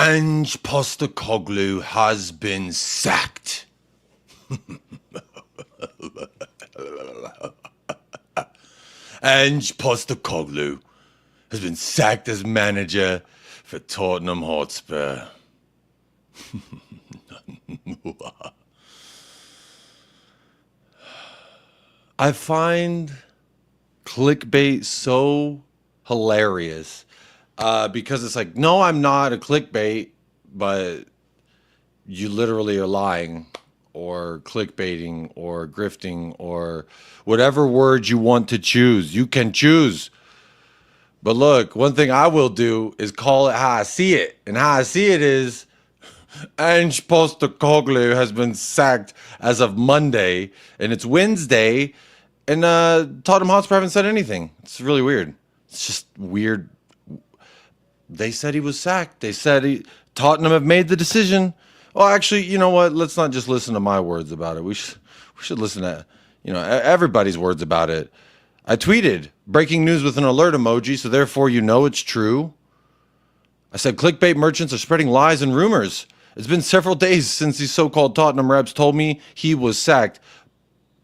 Ange Postecoglou has been sacked. Ange Postecoglou has been sacked as manager for Tottenham Hotspur. I find clickbait so hilarious because it's like, no, I'm not a clickbait, but you literally are lying or clickbaiting or grifting or whatever word you want to choose. You can choose. But look, one thing I will do is call it how I see it. And how I see it is Ange Postecoglou has been sacked as of Monday, and it's Wednesday, and Tottenham Hotspur haven't said anything. It's really weird. It's just weird. They said he was sacked. They said Tottenham have made the decision. Well, actually, you know what? Let's not just listen to my words about it. We should listen to everybody's words about it. I tweeted breaking news with an alert emoji, so therefore you know it's true. I said clickbait merchants are spreading lies and rumors. It's been several days since these so-called Tottenham reps told me he was sacked.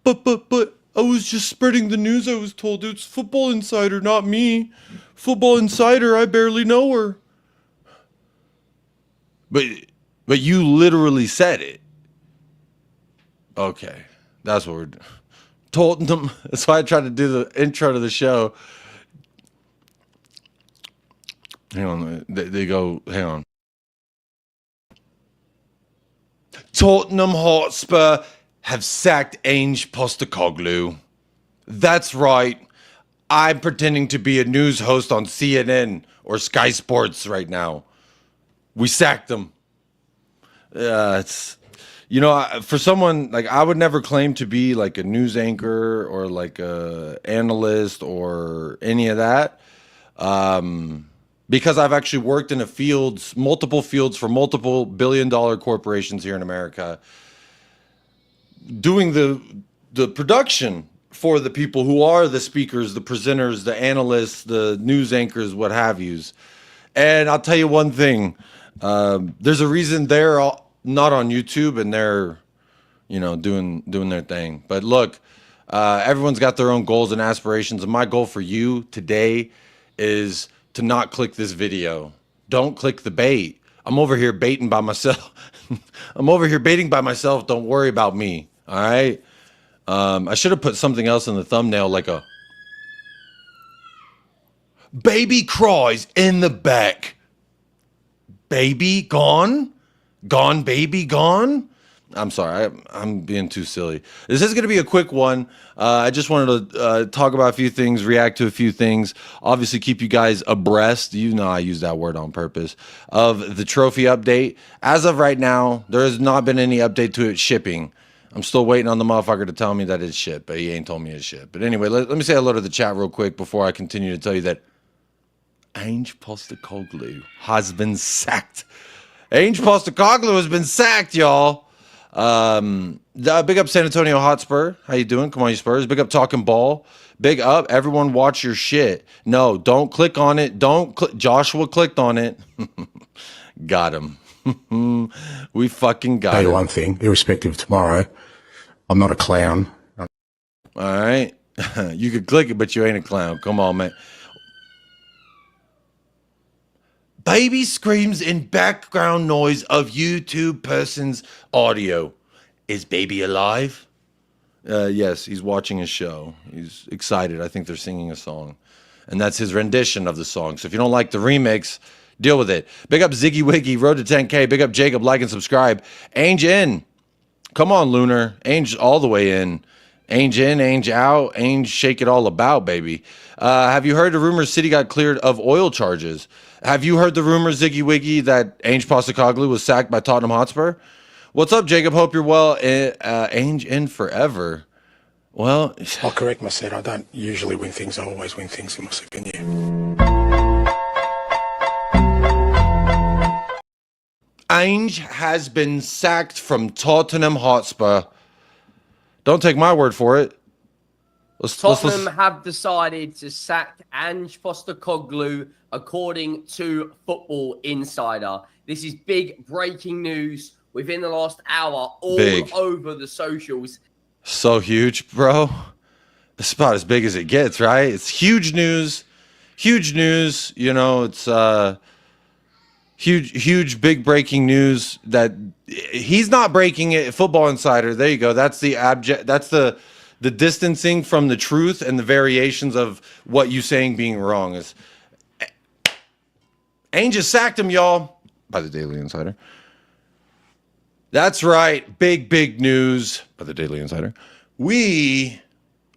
But I was just spreading the news I was told. It's Football Insider, not me. Football Insider, I barely know her. But you literally said it. Okay, that's what we're doing. Tottenham. That's why I tried to do the intro to the show. Hang on, they go, hang on. Tottenham Hotspur have sacked Ange Postecoglou. That's right. I'm pretending to be a news host on CNN or Sky Sports right now. We sacked them. It's, for someone, like, I would never claim to be like a news anchor or like a analyst or any of that. Because I've actually worked in multiple fields for multiple billion-dollar corporations here in America, doing the production for the people who are the speakers, the presenters, the analysts, the news anchors, what have yous. And I'll tell you one thing: there's a reason they're not on YouTube and they're, doing their thing. But look, everyone's got their own goals and aspirations, and my goal for you today is to not click this video. Don't click the bait. I'm over here baiting by myself. Don't worry about me. All right. I should have put something else in the thumbnail, like a baby cries in the back. Baby gone? Gone, baby gone? I'm sorry, I'm being too silly. This is going to be a quick one. I just wanted to talk about a few things, react to a few things, obviously keep you guys abreast, I use that word on purpose, of the trophy update. As of right now, there has not been any update to it shipping. I'm still waiting on the motherfucker to tell me that it's shipped, but he ain't told me it's shipped. But anyway, let me say hello to the chat real quick before I continue to tell you that Ange Postecoglou has been sacked. Ange Postecoglou has been sacked, y'all. Big up San Antonio Hotspur. How you doing? Come on, you Spurs. Big up Talking Ball. Big up everyone. Watch your shit. No, don't click on it. Don't click. Joshua clicked on it. Got him. We fucking got him. Tell you one thing, irrespective of tomorrow, I'm not a clown. All right. You could click it, but you ain't a clown. Come on, man. Baby screams in background noise of YouTube person's audio. Is baby alive? Yes, he's watching his show. He's excited. I think they're singing a song. And that's his rendition of the song. So if you don't like the remix, deal with it. Big up Ziggy Wiggy, road to 10K. Big up Jacob, like and subscribe. Ange in. Come on, Lunar. Ange all the way in. Ange in, Ange out. Ange shake it all about, baby. Have you heard the rumor City got cleared of oil charges? Have you heard the rumor, Ziggy Wiggy, that Ange Postecoglou was sacked by Tottenham Hotspur? What's up, Jacob? Hope you're well. Ange in forever. Well, I'll correct myself. I don't usually win things. I always win things, in my opinion. Ange has been sacked from Tottenham Hotspur. Don't take my word for it. Tottenham have decided to sack Ange Postecoglou, according to Football Insider. This is big breaking news within the last hour, all over the socials. So huge, bro. It's about as big as it gets, right? It's huge news. Huge news. You know, it's huge, big breaking news that he's not breaking it. Football Insider. There you go. That's the the distancing from the truth and the variations of what you saying being wrong is. Ainge just sacked him, y'all, by the Daily Insider. That's right. Big news by the Daily Insider. We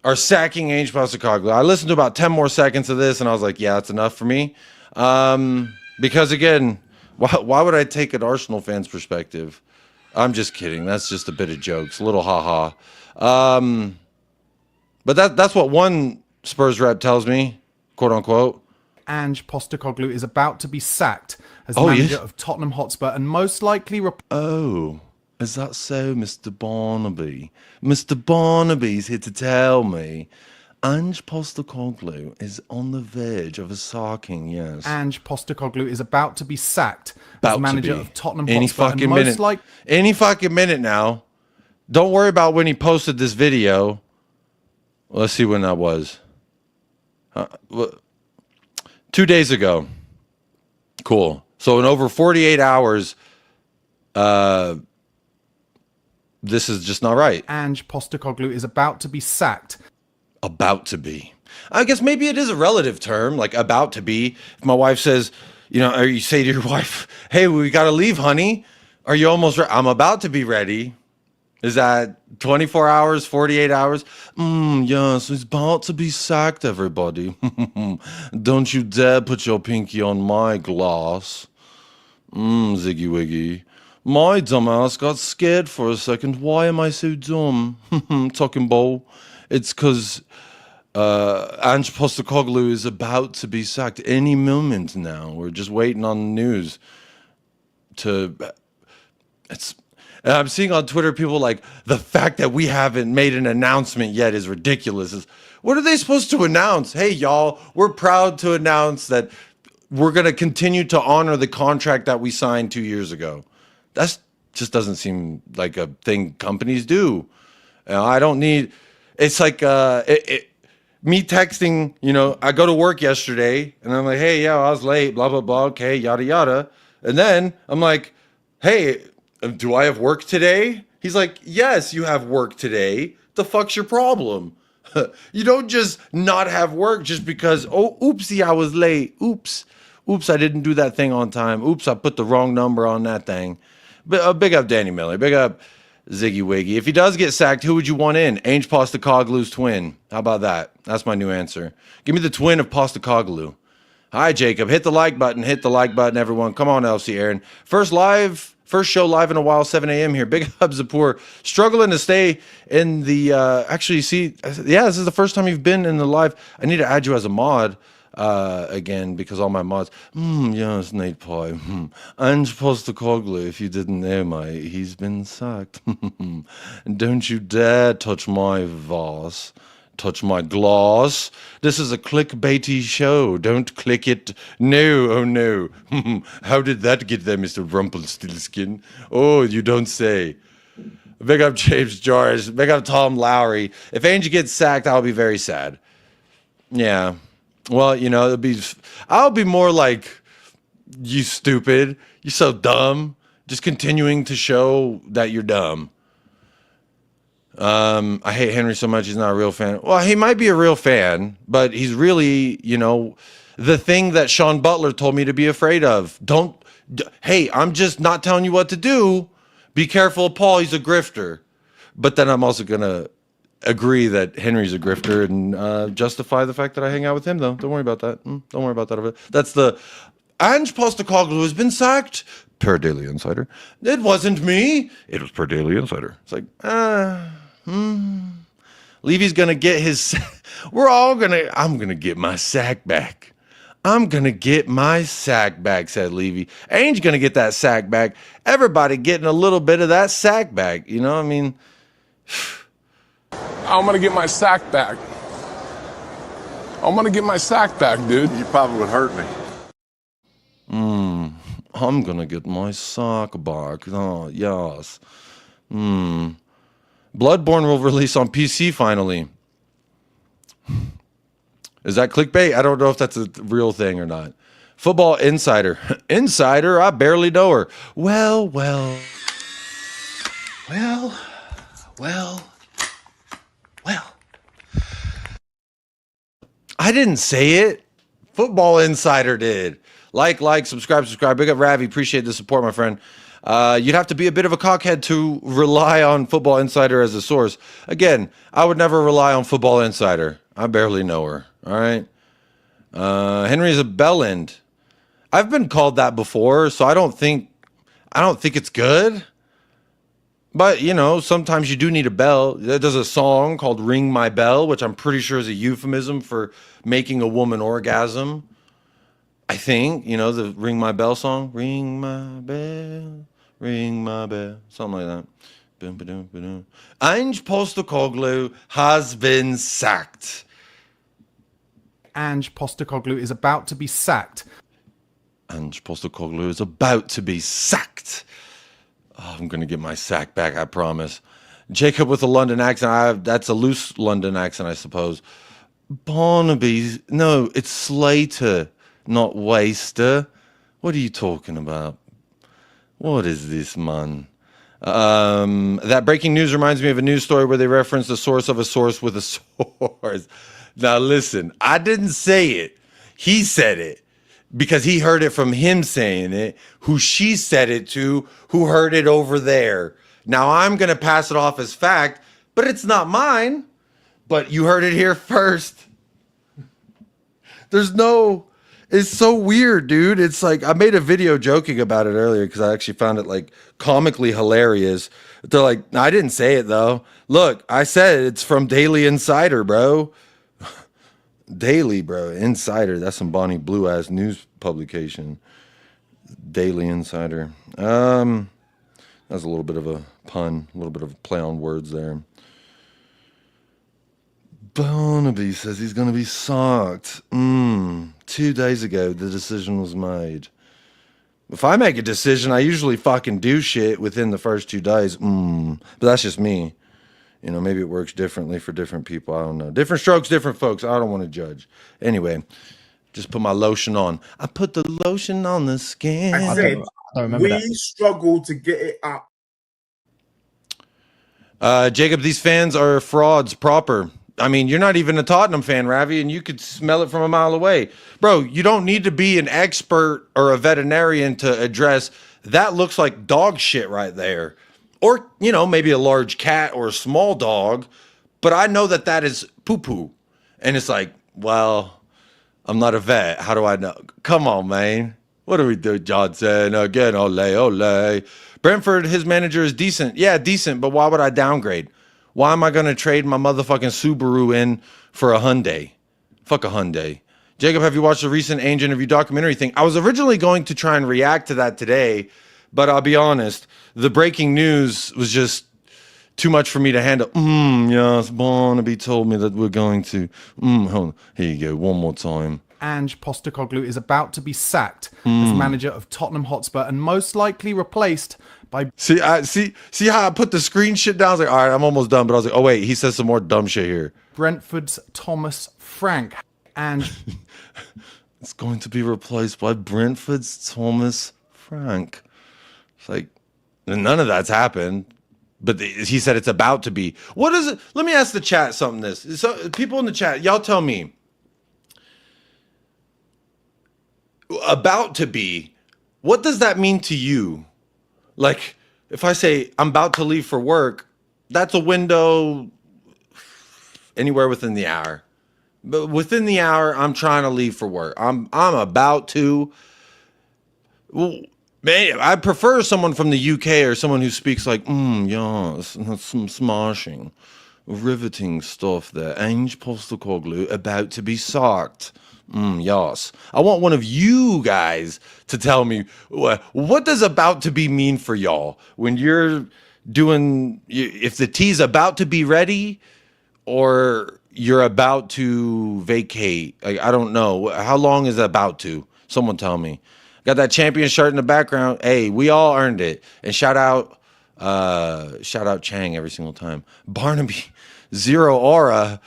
are sacking Ange Postecoglou. I listened to about 10 more seconds of this, and I was like, yeah, that's enough for me. Because, again, why would I take an Arsenal fan's perspective? I'm just kidding. That's just a bit of jokes. A little ha-ha. But that's what one Spurs rep tells me, quote unquote. Ange Postecoglou is about to be sacked as manager of Tottenham Hotspur and most likely... Oh, is that so, Mr. Barnaby? Mr. Barnaby's here to tell me Ange Postecoglou is on the verge of a sacking, yes. Ange Postecoglou is about to be sacked as manager of Tottenham Any Hotspur fucking minute. Any fucking minute now. Don't worry about when he posted this video. Let's see when that was. 2 days ago. Cool. So in over 48 hours, this is just not right. Ange Postecoglou is about to be sacked. About to be. I guess maybe it is a relative term, like about to be. If my wife says, you know, or you say to your wife, hey, we got to leave, honey. Are you almost ready? I'm about to be ready. Is that 24 hours, 48 hours? Yes, he's about to be sacked, everybody. Don't you dare put your pinky on my glass. Ziggy Wiggy. My dumbass got scared for a second. Why am I so dumb? Talking bowl. It's because Ange Postecoglou is about to be sacked any moment now. We're just waiting on the news to... And I'm seeing on Twitter people like, the fact that we haven't made an announcement yet is ridiculous. What are they supposed to announce? Hey, y'all, we're proud to announce that we're going to continue to honor the contract that we signed 2 years ago. That just doesn't seem like a thing companies do. I don't need... It's like me texting, you know, I go to work yesterday, and I'm like, hey, yeah, I was late, blah, blah, blah, okay, yada, yada. And then I'm like, hey... do I have work today? He's like, yes, you have work today. The fuck's your problem? You don't just not have work just because, oh, oopsie, I was late. Oops, I didn't do that thing on time. Oops, I put the wrong number on that thing. But big up Danny Miller. Big up Ziggy Wiggy. If he does get sacked, who would you want in? Ange Postecoglou's twin. How about that? That's my new answer. Give me the twin of Postecoglou. Hi, Jacob. Hit the like button. Hit the like button, everyone. Come on, LC Aaron. First show live in a while, 7 a.m. here. Big up Zapur. Struggling to stay in the... actually, see... Yeah, this is the first time you've been in the live. I need to add you as a mod again because all my mods... yes, Nate Pie. Ange Postecoglou, if you didn't know, mate, he's been sacked. Don't you dare touch my vase. Touch my glass. This is a clickbaity show. Don't click it. No, oh no. How did that get there, Mr. Rumpelstiltskin? Oh, you don't say. Big up James George. Big up Tom Lowry. If Angie gets sacked, I'll be very sad. Yeah. Well, you know, I'll be more like, you stupid. You're so dumb. Just continuing to show that you're dumb. I hate Henry so much he's not a real fan. Well, he might be a real fan, but he's really, you know, the thing that Sean Butler told me to be afraid of. Hey, I'm just not telling you what to do. Be careful of Paul, he's a grifter. But then I'm also going to agree that Henry's a grifter and justify the fact that I hang out with him, though. Don't worry about that. Don't worry about that. That's the... Ange Postecoglou has been sacked per Daily Insider. It wasn't me. It was per Daily Insider. It's like, Levy's gonna get his... I'm gonna get my sack back. I'm gonna get my sack back, said Levy. Ainge gonna get that sack back. Everybody getting a little bit of that sack back. You know, I mean... I'm gonna get my sack back. I'm gonna get my sack back, dude. You probably would hurt me. I'm gonna get my sock back. Oh, yes. Bloodborne will release on PC finally. Is that clickbait? I don't know if that's a real thing or not. Football Insider. Insider? I barely know her. Well. I didn't say it. Football Insider did. Like, subscribe. Big up Ravi. Appreciate the support, my friend. You'd have to be a bit of a cockhead to rely on Football Insider as a source. Again, I would never rely on Football Insider. I barely know her. All right. Henry's a bellend. I've been called that before, so I don't think it's good. But, you know, sometimes you do need a bell. There's a song called Ring My Bell, which I'm pretty sure is a euphemism for making a woman orgasm. I think, you know, the Ring My Bell song. Ring my bell, something like that. Ange Postecoglou has been sacked. Ange Postecoglou is about to be sacked. Ange Postecoglou is about to be sacked. Oh, I'm going to get my sack back, I promise. Jacob with a London accent. That's a loose London accent, I suppose. Barnaby. No, it's Slater, not Waster. What are you talking about? What is this, man? That breaking news reminds me of a news story where they referenced the source of a source with a source. Now, listen, I didn't say it. He said it. Because he heard it from him saying it, who she said it to, who heard it over there. Now I'm going to pass it off as fact, but it's not mine. But you heard it here first. It's so weird, dude. It's like, I made a video joking about it earlier because I actually found it like comically hilarious. They're like, I didn't say it though. Look, I said it's from Daily Insider, bro. Daily, bro. Insider. That's some Bonnie Blue ass news publication. Daily Insider. That's a little bit of a pun, a little bit of a play on words there. Barnaby says he's going to be sacked. 2 days ago, the decision was made. If I make a decision, I usually fucking do shit within the first 2 days. But that's just me. You know, maybe it works differently for different people. I don't know. Different strokes, different folks. I don't want to judge. Anyway, just put my lotion on. I put the lotion on the skin. I said, we struggle to get it up. Jacob, these fans are frauds proper. I mean, you're not even a Tottenham fan, Ravi, and you could smell it from a mile away. Bro, you don't need to be an expert or a veterinarian to address that looks like dog shit right there. Or, you know, maybe a large cat or a small dog. But I know that is poo-poo. And it's like, well, I'm not a vet. How do I know? Come on, man. What do we do, Johnson? Again, ole. Brentford, his manager is decent. Yeah, decent, but why would I downgrade? Why am I going to trade my motherfucking Subaru in for a Hyundai? Fuck a Hyundai. Jacob, have you watched the recent Ainge interview documentary thing? I was originally going to try and react to that today, but I'll be honest, the breaking news was just too much for me to handle. Yes, Barnaby told me that we're going to. Hold on. Here you go, one more time. Ange Postecoglou is about to be sacked as manager of Tottenham Hotspur and most likely replaced by... See how I put the screen shit down? I was like, all right, I'm almost done. But I was like, oh, wait, he says some more dumb shit here. Brentford's Thomas Frank. And it's going to be replaced by Brentford's Thomas Frank. It's like, none of that's happened. But he said it's about to be. What is it? Let me ask the chat something. So people in the chat, y'all tell me. About to be, what does that mean to you? Like, if I say I'm about to leave for work, that's a window anywhere within the hour. But within the hour, I'm trying to leave for work. I'm about to. Well, man, I prefer someone from the UK or someone who speaks like, yes, that's some smashing, riveting stuff there. Ange Postecoglou about to be sacked. Yes. I want one of you guys to tell me what does about to be mean for y'all when you're doing, if the tea's about to be ready or you're about to vacate. Like, I don't know. How long is about to? Someone tell me. Got that champion shirt in the background. Hey, we all earned it. And shout out Chang every single time. Barnaby, Zero Aura.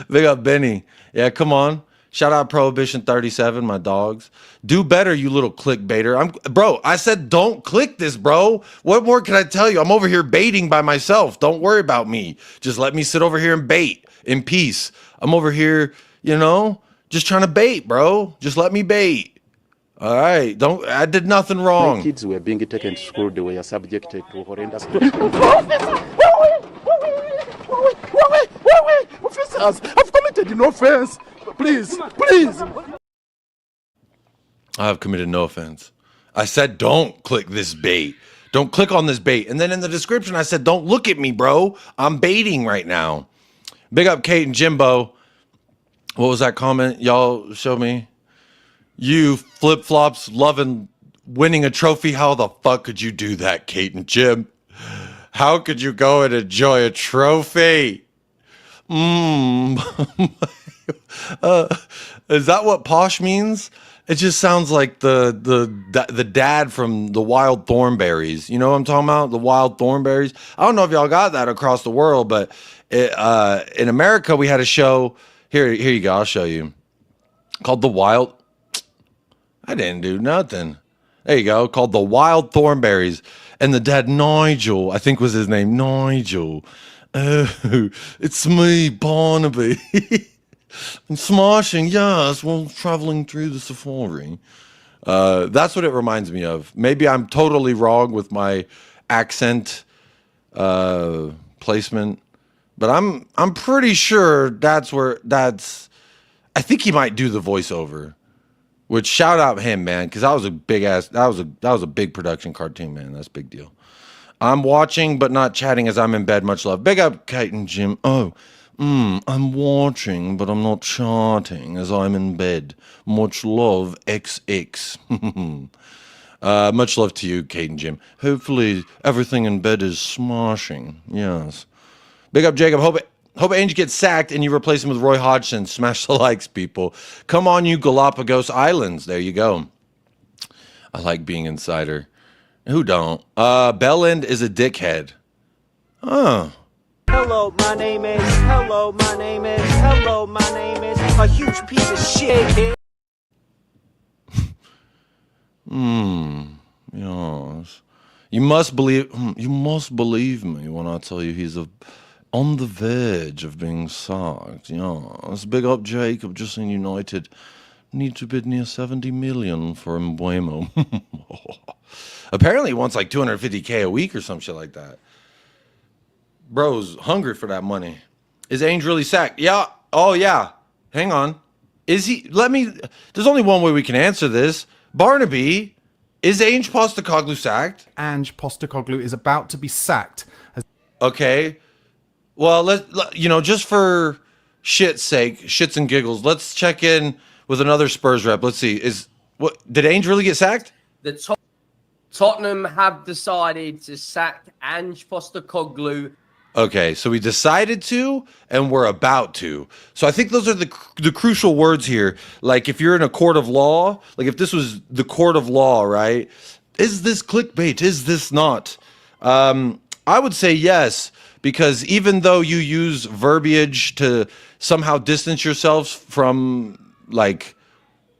Big up Benny. Yeah, come on. Shout out Prohibition 37, my dogs. Do better, you little clickbaiter. Bro, I said don't click this, bro. What more can I tell you? I'm over here baiting by myself. Don't worry about me. Just let me sit over here and bait in peace. I'm over here, just trying to bait, bro. Just let me bait. All right. I did nothing wrong. My kids were being taken to school. They were subjected to horrendous. Officers, I've committed no offense. Please. I have committed no offense. I said, don't click this bait. Don't click on this bait. And then in the description, I said, don't look at me, bro. I'm baiting right now. Big up Kate and Jimbo. What was that comment y'all show me? You flip-flops loving winning a trophy. How the fuck could you do that, Kate and Jim? How could you go and enjoy a trophy? Is that what posh means? It just sounds like the dad from the Wild Thornberries. You know what I'm talking about? The Wild Thornberries. I don't know if y'all got that across the world, but in America we had a show. Here you go. I'll show you. Called The Wild. I didn't do nothing. There you go. Called The Wild Thornberries. And the dad, Nigel, I think was his name, Nigel. Oh, it's me, Barnaby. And smashing, yes, while traveling through the safari. That's what it reminds me of. Maybe I'm totally wrong with my accent placement, but I'm pretty sure that's. I think he might do the voiceover. Which shout out him, man, because that was a big production cartoon, man. That's a big deal. I'm watching but not chatting as I'm in bed. Much love. Big up Kate and Jim. Oh. I'm watching, but I'm not charting as I'm in bed. Much love, XX. Much love to you, Kate and Jim. Hopefully everything in bed is smashing. Yes. Big up, Jacob. Hope Ainge gets sacked and you replace him with Roy Hodgson. Smash the likes, people. Come on, you Galapagos Islands. There you go. I like being insider. Who don't? Belland is a dickhead. Oh. Hello, my name is a huge piece of shit. Yes. You must believe me when I tell you he's on the verge of being sacked. Yes. Big up Jacob, just in United. Need to bid near 70 million for Mbuemo. Apparently he wants like 250K a week or some shit like that. Bro's hungry for that money. Is Ainge really sacked? Yeah. Oh, yeah. Hang on. Is he? There's only one way we can answer this. Barnaby, is Ainge Postecoglou sacked? Ange Postecoglou is about to be sacked. Okay. Well, just for shits and giggles, let's check in with another Spurs rep. Let's see. Did Ainge really get sacked? Tottenham have decided to sack Ange Postecoglou. Okay, so we decided to, and we're about to. So I think those are the crucial words here. Like, if you're in a court of law, like if this was the court of law, right? Is this clickbait? Is this not? I would say yes, because even though you use verbiage to somehow distance yourselves from, like,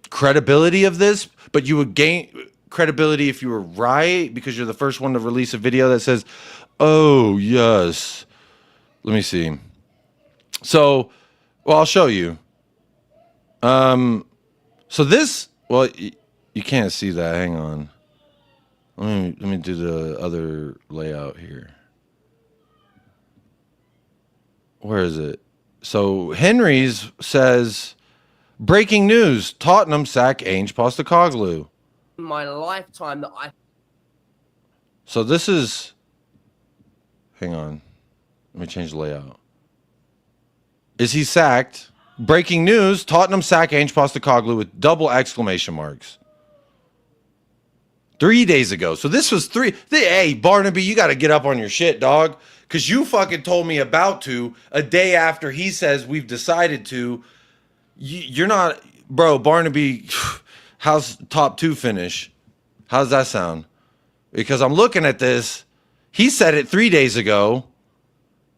credibility of this, but you would gain credibility if you were right, because you're the first one to release a video that says, oh, yes. Let me see. So, I'll show you. So this, you can't see that. Hang on. Let me do the other layout here. Where is it? So Henry's says, breaking news, Tottenham sack Ainge Postecoglou. In my lifetime So this is, hang on. Let me change the layout. Is he sacked? Breaking news, Tottenham sack Ainge Postecoglou with double exclamation marks. 3 days ago. So this was hey, Barnaby, you got to get up on your shit, dog. Because you fucking told me about to a day after he says we've decided to. You're not, bro, Barnaby, how's top 2 finish? How's that sound? Because I'm looking at this. He said it 3 days ago.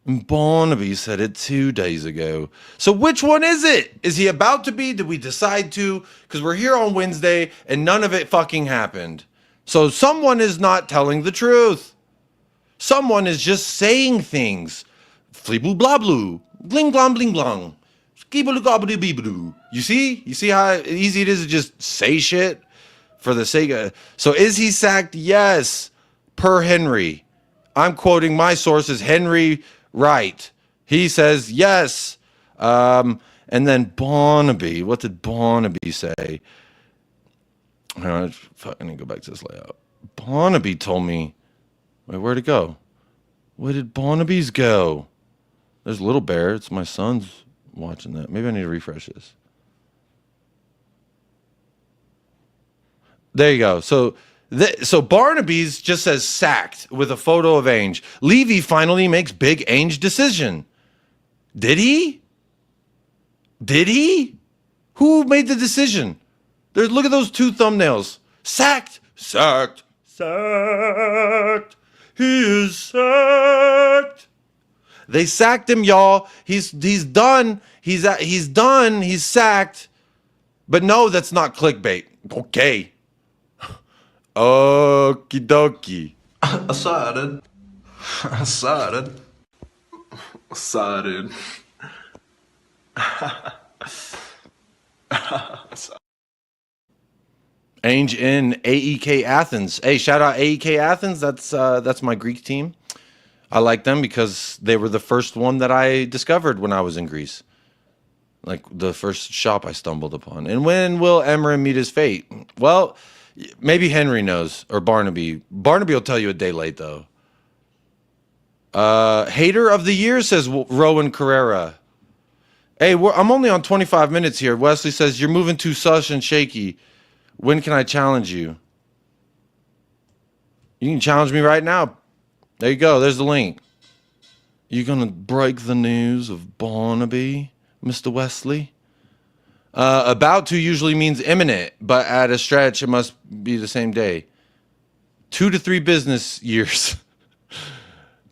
And Barnaby said it 2 days ago. So which one is it? Is he about to be? Did we decide to? Because we're here on Wednesday and none of it fucking happened. So someone is not telling the truth. Someone is just saying things. Fleeblu blah blue. Bling blong bling blong. Skibble gobble beeblu. You see? You see how easy it is to just say shit for the sake of. So is he sacked? Yes. Per Henry. I'm quoting my sources, Henry Wright. He says yes. And then Barnaby. What did Barnaby say? I need to go back to this layout. Barnaby told me. Wait, where'd it go? Where did Barnaby's go? There's Little Bear. It's my son's watching that. Maybe I need to refresh this. There you go. So Barnaby's just says sacked with a photo of Ainge. Levy finally makes big Ainge decision. Did he? Did he? Who made the decision? Look at those 2 thumbnails. Sacked. Sacked. Sacked. He is sacked. They sacked him, y'all. He's done. He's done. He's sacked. But no, that's not clickbait. Okay. Okie dokie. I saw it. I saw it. I saw it. Ainge in AEK Athens. Hey, shout out AEK Athens. That's my Greek team. I like them because they were the first one that I discovered when I was in Greece. Like the first shop I stumbled upon. And when will Emre meet his fate? Well, maybe Henry knows, or Barnaby. Barnaby will tell you a day late, though. Hater of the year, says Rowan Carrera. Hey, I'm only on 25 minutes here. Wesley says, you're moving too sus and shaky. When can I challenge you? You can challenge me right now. There you go. There's the link. You going to break the news of Barnaby, Mr. Wesley? About to usually means imminent, but at a stretch, it must be the same day. 2 to 3 business years.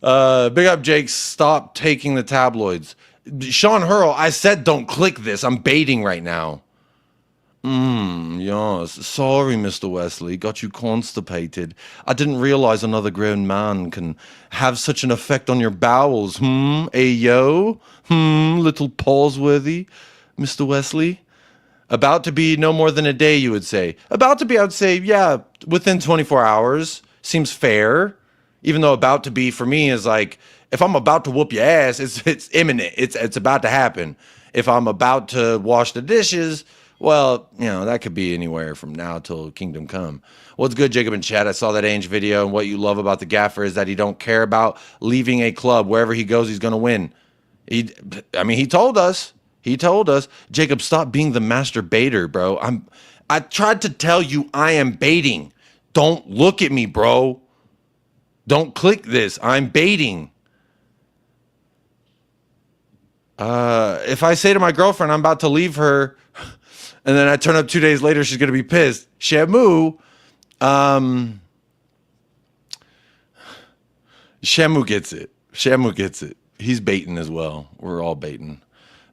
Big up, Jake. Stop taking the tabloids. Sean Hurl, I said don't click this. I'm baiting right now. Yes. Sorry, Mr. Wesley. Got you constipated. I didn't realize another grown man can have such an effect on your bowels. Ayo? Little pawsworthy, Mr. Wesley. About to be no more than a day, you would say. About to be, I would say, yeah, within 24 hours. Seems fair. Even though about to be for me is like, if I'm about to whoop your ass, it's imminent. It's about to happen. If I'm about to wash the dishes, well, you know, that could be anywhere from now till kingdom come. What's good, Jacob in chat? I saw that Ainge video, and what you love about the gaffer is that he don't care about leaving a club. Wherever he goes, he's going to win. He told us. He told us, Jacob, stop being the master baiter, bro. I tried to tell you I am baiting. Don't look at me, bro. Don't click this. I'm baiting. If I say to my girlfriend I'm about to leave her, and then I turn up 2 days later, she's going to be pissed. Shamu. Shamu gets it. Shamu gets it. He's baiting as well. We're all baiting.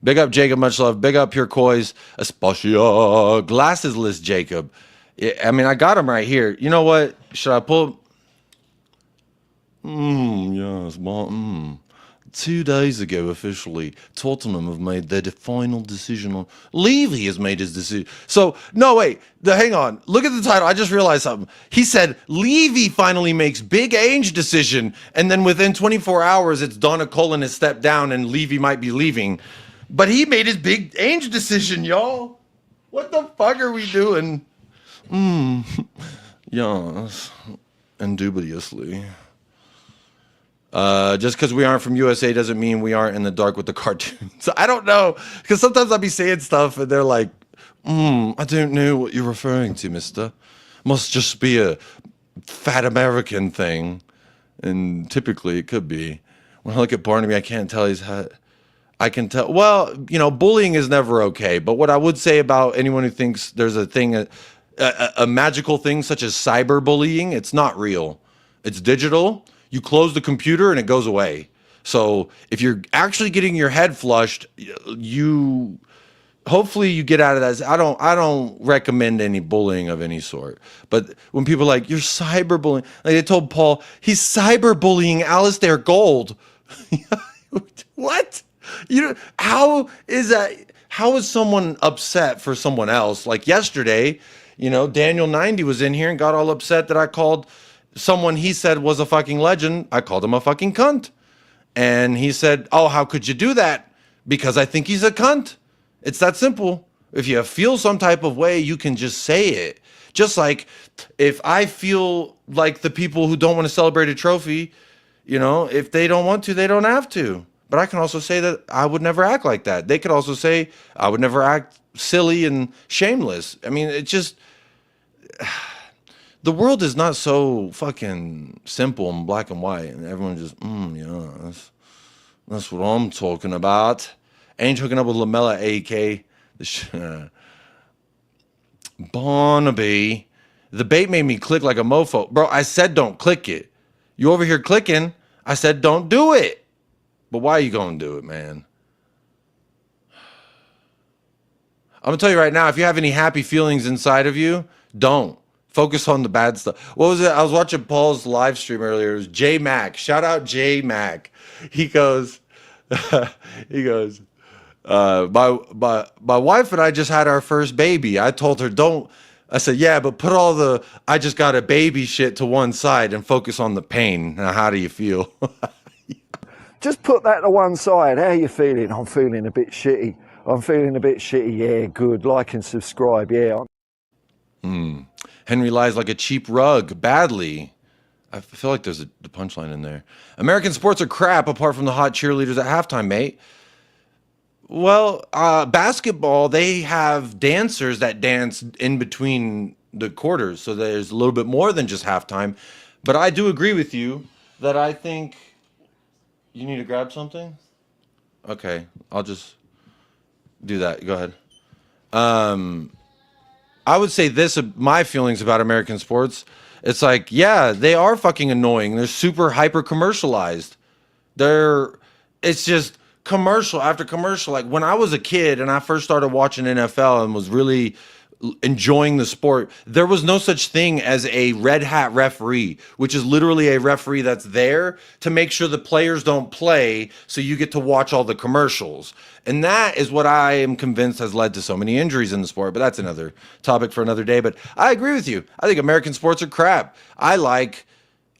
Big up, Jacob. Much love. Big up, Pure Coys. Espacio. Glasses list, Jacob. I mean, I got him right here. You know what? Should I pull? Yes. 2 days ago, officially, Tottenham have made their final decision on. Levy has made his decision. So, no, wait. Hang on. Look at the title. I just realized something. He said, Levy finally makes big Ainge decision, and then within 24 hours, it's Donna Cullen has stepped down, and Levy might be leaving. But he made his big Ainge decision, y'all. What the fuck are we doing? Yes. Indubiously. Just because we aren't from USA doesn't mean we aren't in the dark with the cartoons. I don't know, because sometimes I'll be saying stuff and they're like, I don't know what you're referring to, mister. Must just be a fat American thing, and typically it could be. When I look at Barnaby, I can't tell I can tell. Well, bullying is never okay. But what I would say about anyone who thinks there's a thing, a magical thing such as cyberbullying, it's not real. It's digital. You close the computer and it goes away. So if you're actually getting your head flushed, hopefully you get out of that. I don't recommend any bullying of any sort. But when people are like, you're cyberbullying, like they told Paul, he's cyberbullying Alistair Gold. What? How is that? How is someone upset for someone else? Like yesterday, Daniel 90 was in here and got all upset that I called someone he said was a fucking legend. I called him a fucking cunt. And he said, oh, how could you do that? Because I think he's a cunt. It's that simple. If you feel some type of way, you can just say it. Just like if I feel like the people who don't want to celebrate a trophy, if they don't want to, they don't have to. But I can also say that I would never act like that. They could also say I would never act silly and shameless. I mean, it just... The world is not so fucking simple and black and white. And everyone just, that's what I'm talking about. Ain't hooking up with Lamella AK. Barnaby. The bait made me click like a mofo. Bro, I said don't click it. You over here clicking. I said don't do it. But why are you going to do it, man? I'm going to tell you right now, if you have any happy feelings inside of you, don't. Focus on the bad stuff. What was it? I was watching Paul's live stream earlier. It was J Mac. Shout out J Mac. He goes, my wife and I just had our first baby. I told her, don't. I said, yeah, but put all the I just got a baby shit to one side and focus on the pain. Now, how do you feel? Just put that to one side. How are you feeling? I'm feeling a bit shitty. Yeah, good. Like and subscribe. Yeah. Henry lies like a cheap rug. Badly. I feel like there's the punchline in there. American sports are crap apart from the hot cheerleaders at halftime, mate. Well, basketball, they have dancers that dance in between the quarters. So there's a little bit more than just halftime. But I do agree with you that I think... You need to grab something? Okay, I'll just do that. Go ahead. I would say this, my feelings about American sports. It's like, yeah, they are fucking annoying. They're super hyper commercialized. It's just commercial after commercial. Like when I was a kid and I first started watching NFL and was really enjoying the sport, there was no such thing as a red hat referee, which is literally a referee that's there to make sure the players don't play so you get to watch all the commercials. And that is what I am convinced has led to so many injuries in the sport. But that's another topic for another day. But I agree with you. I think American sports are crap. I liked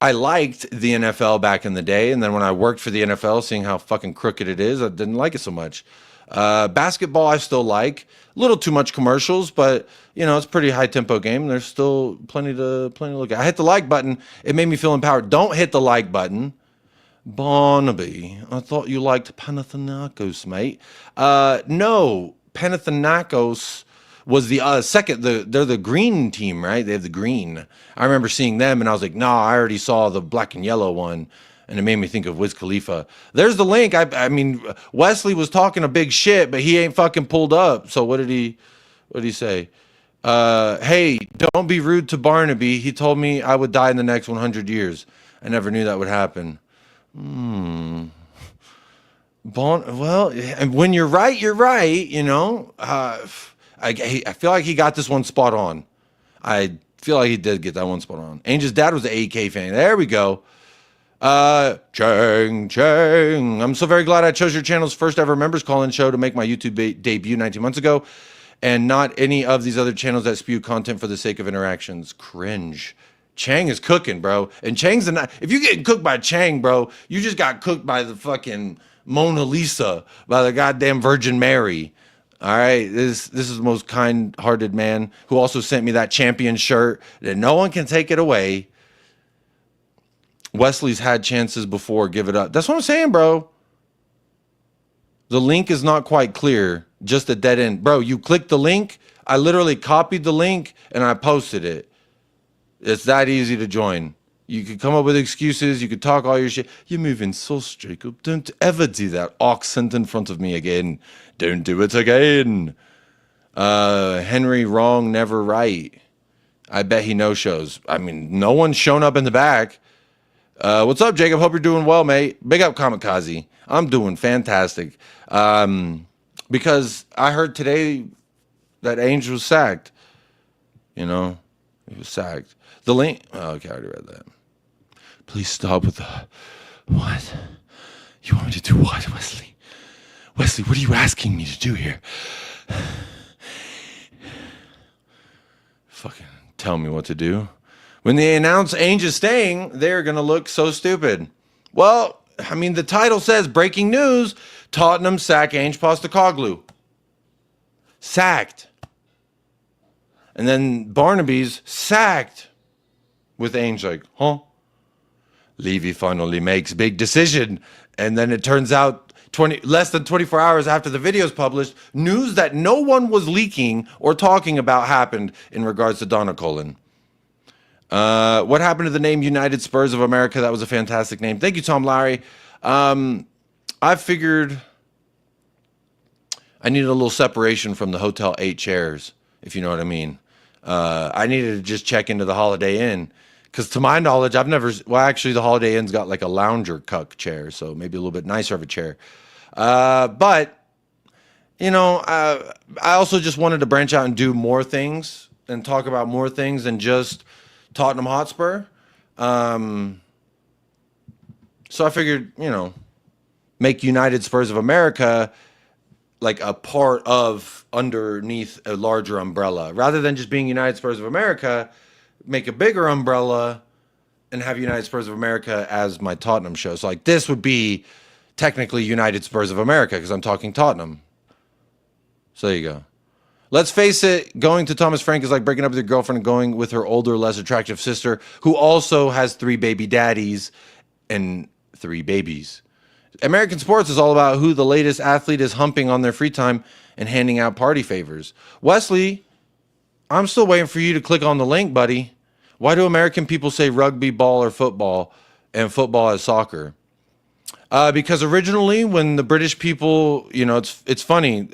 the NFL back in the day, and then when I worked for the NFL, seeing how fucking crooked it is, I didn't like it so much. Basketball I still like. A little too much commercials, but it's a pretty high tempo game. There's still plenty to look at. I hit the like button. It made me feel empowered. Don't hit the like button. Barnaby, I thought you liked Panathinaikos, mate. No, Panathinaikos was the second. They're the green team, right? They have the green. I remember seeing them, and I was like, nah, I already saw the black and yellow one. And it made me think of Wiz Khalifa. There's the link. I mean, Wesley was talking a big shit, but he ain't fucking pulled up. So what did he say? Hey, don't be rude to Barnaby. He told me I would die in the next 100 years. I never knew that would happen. Well, and when you're right, you're right. I feel like he got this one spot on. I feel like he did get that one spot on. Angel's dad was an AK fan. There we go. Chang. I'm so very glad I chose your channel's first ever members call-in show to make my YouTube debut 19 months ago, and not any of these other channels that spew content for the sake of interactions. Cringe. Chang is cooking, bro. And Chang's if you getting cooked by Chang, bro, you just got cooked by the fucking Mona Lisa, by the goddamn Virgin Mary. All right, this is the most kind-hearted man who also sent me that champion shirt that no one can take it away. Wesley's had chances before. Give it up. That's what I'm saying, bro. The link is not quite clear. Just a dead end. Bro, you clicked the link. I literally copied the link and I posted it. It's that easy to join. You could come up with excuses. You could talk all your shit. You're moving sus, Jacob. Don't ever do that accent in front of me again. Don't do it again. Henry wrong, never right. I bet he no-shows. I mean, no one's shown up in the back. What's up, Jacob? Hope you're doing well, mate. Big up, Kamikaze. I'm doing fantastic. Because I heard today that Ainge was sacked. You know, he was sacked. The link. Oh, okay, I already read that. Please stop with the. What? You want me to do what, Wesley? Wesley, what are you asking me to do here? Fucking tell me what to do. When they announce Ainge is staying, they're going to look so stupid. Well, I mean, the title says breaking news: Tottenham sack Ainge Postecoglou. Sacked. And then Barnaby's sacked with Ainge like, huh? Levy finally makes big decision. And then it turns out less than 24 hours after the video is published, news that no one was leaking or talking about happened in regards to Donegal. What happened to the name United Spurs of America? That was a fantastic name. Thank you, Tom Larry. I figured I needed a little separation from the Hotel 8 chairs, if you know what I mean. I needed to just check into the Holiday Inn. Because to my knowledge, I've never... Well, actually, the Holiday Inn's got like a lounger cuck chair, so maybe a little bit nicer of a chair. But, you know, I also just wanted to branch out and do more things and talk about more things than just Tottenham Hotspur. So I figured, you know, make United Spurs of America like a part of underneath a larger umbrella. Rather than just being United Spurs of America, make a bigger umbrella and have United Spurs of America as my Tottenham show. So like this would be technically United Spurs of America because I'm talking Tottenham. So there you go. Let's face it, going to Thomas Frank is like breaking up with your girlfriend and going with her older, less attractive sister who also has 3 baby daddies and 3 babies. American sports is all about who the latest athlete is humping on their free time and handing out party favors. Wesley, I'm still waiting for you to click on the link, buddy. Why do American people say rugby, ball, or football, and football as soccer? Because originally, when the British people, you know, it's funny.